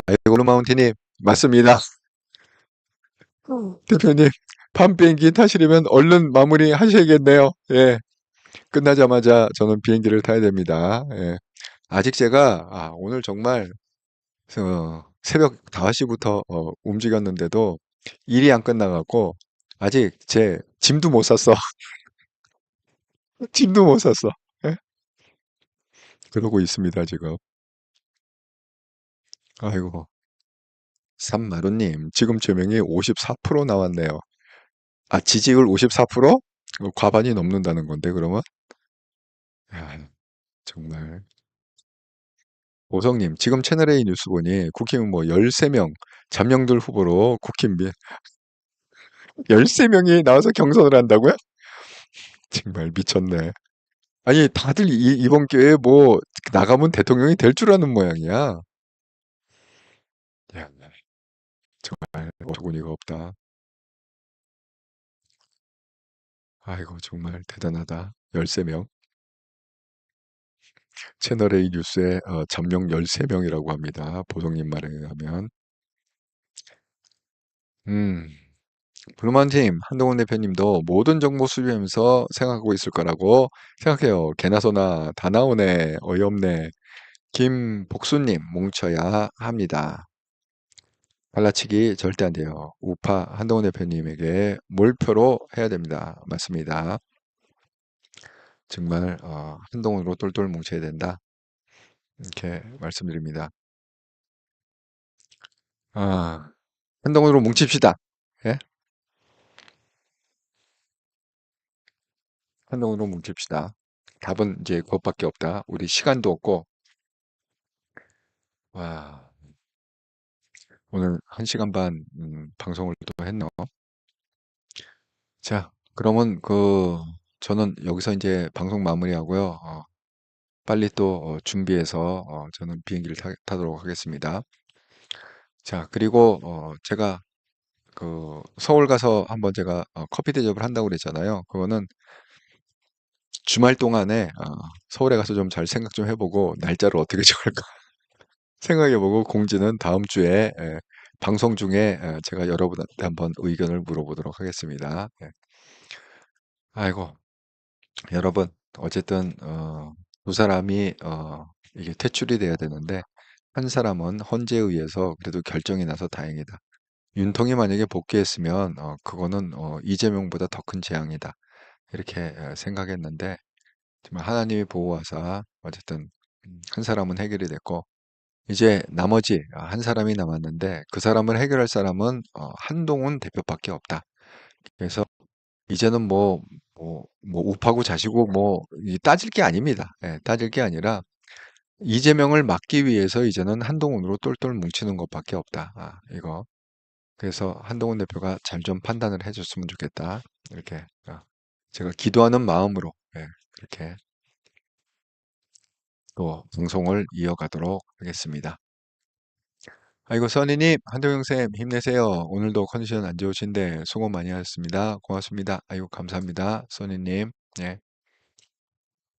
아이고 마운틴님 맞습니다. 대표님 밤 비행기 타시려면 얼른 마무리 하셔야겠네요. 예. 끝나자마자 저는 비행기를 타야 됩니다. 예. 아직 제가 오늘 정말 새벽 5시부터 움직였는데도 일이 안 끝나갖고 아직 제 짐도 못 샀어. 짐도 못 샀어. 예? 그러고 있습니다, 지금. 아이고. 삼마루님, 지금 조명이 54% 나왔네요. 지지율 54%? 과반이 넘는다는 건데, 그러면? 야, 정말. 오성님, 지금 채널A 뉴스 보니 국힘은 뭐 13명, 잠룡들 후보로 국힘 13명이 나와서 경선을 한다고요? 정말 미쳤네. 아니, 다들 이번 기회에 뭐, 나가면 대통령이 될 줄 아는 모양이야. 야, 정말 어처구니가 없다. 아이고, 정말 대단하다. 13명. 채널A 뉴스에 잠룡 13명이라고 합니다. 보성님 말에 의하면. 음, 블루만팀, 한동훈 대표님도 모든 정보 수집하면서 생각하고 있을 거라고 생각해요. 개나 소나 다 나오네. 어이없네. 김복수님, 뭉쳐야 합니다. 갈라치기 절대 안 돼요. 우파 한동훈 대표님에게 몰표로 해야 됩니다. 맞습니다. 정말 한동훈으로 똘똘 뭉쳐야 된다. 이렇게 말씀드립니다. 한동훈으로 뭉칩시다. 예? 한동훈으로 뭉칩시다. 답은 이제 그것밖에 없다. 우리 시간도 없고, 와, 오늘 1시간 반 방송을 또 했네요. 자, 그러면 저는 여기서 이제 방송 마무리하고요. 빨리 또 준비해서 저는 비행기를 타도록 하겠습니다. 자, 그리고 제가 그 서울 가서 한번 제가 커피 대접을 한다고 그랬잖아요. 그거는 주말 동안에 서울에 가서 좀 잘 생각 좀 해보고 날짜를 어떻게 정할까 생각해보고 공지는 다음 주에 방송 중에 제가 여러분한테 한번 의견을 물어보도록 하겠습니다. 예. 아이고, 여러분, 어쨌든 두 사람이 이게 퇴출이 돼야 되는데 한 사람은 헌재에 의해서 그래도 결정이 나서 다행이다. 윤통이 만약에 복귀했으면 그거는 이재명보다 더 큰 재앙이다. 이렇게 생각했는데 정말 하나님이 보호하사 어쨌든 한 사람은 해결이 됐고 이제 나머지 한 사람이 남았는데 그 사람을 해결할 사람은 한동훈 대표밖에 없다. 그래서 이제는 뭐 우파고 자시고 따질 게 아닙니다. 예, 따질 게 아니라 이재명을 막기 위해서 이제는 한동훈으로 똘똘 뭉치는 것밖에 없다. 이거. 그래서 한동훈 대표가 잘 좀 판단을 해줬으면 좋겠다. 이렇게 제가 기도하는 마음으로 그렇게 또 방송을 이어가도록 하겠습니다. 아이고, 써니님, 한동영 쌤, 힘내세요. 오늘도 컨디션 안 좋으신데 수고 많이 하셨습니다. 고맙습니다. 아이고, 감사합니다. 써니님. 예.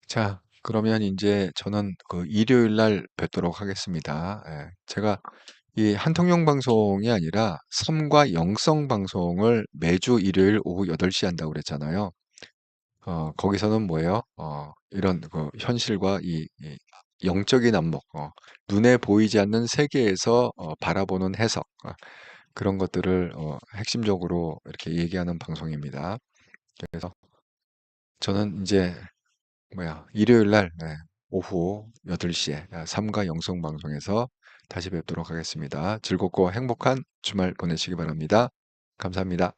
자, 그러면 이제 저는 그 일요일 날 뵙도록 하겠습니다. 예. 제가 이 한통영 방송이 아니라 삶과 영성 방송을 매주 일요일 오후 8시 한다고 그랬잖아요. 거기서는 뭐예요? 이런 그 현실과 이 영적인 안목, 눈에 보이지 않는 세계에서 바라보는 해석, 그런 것들을 핵심적으로 이렇게 얘기하는 방송입니다. 그래서 저는 이제 일요일 날 오후 8시에 삶과 영성 방송에서 다시 뵙도록 하겠습니다. 즐겁고 행복한 주말 보내시기 바랍니다. 감사합니다.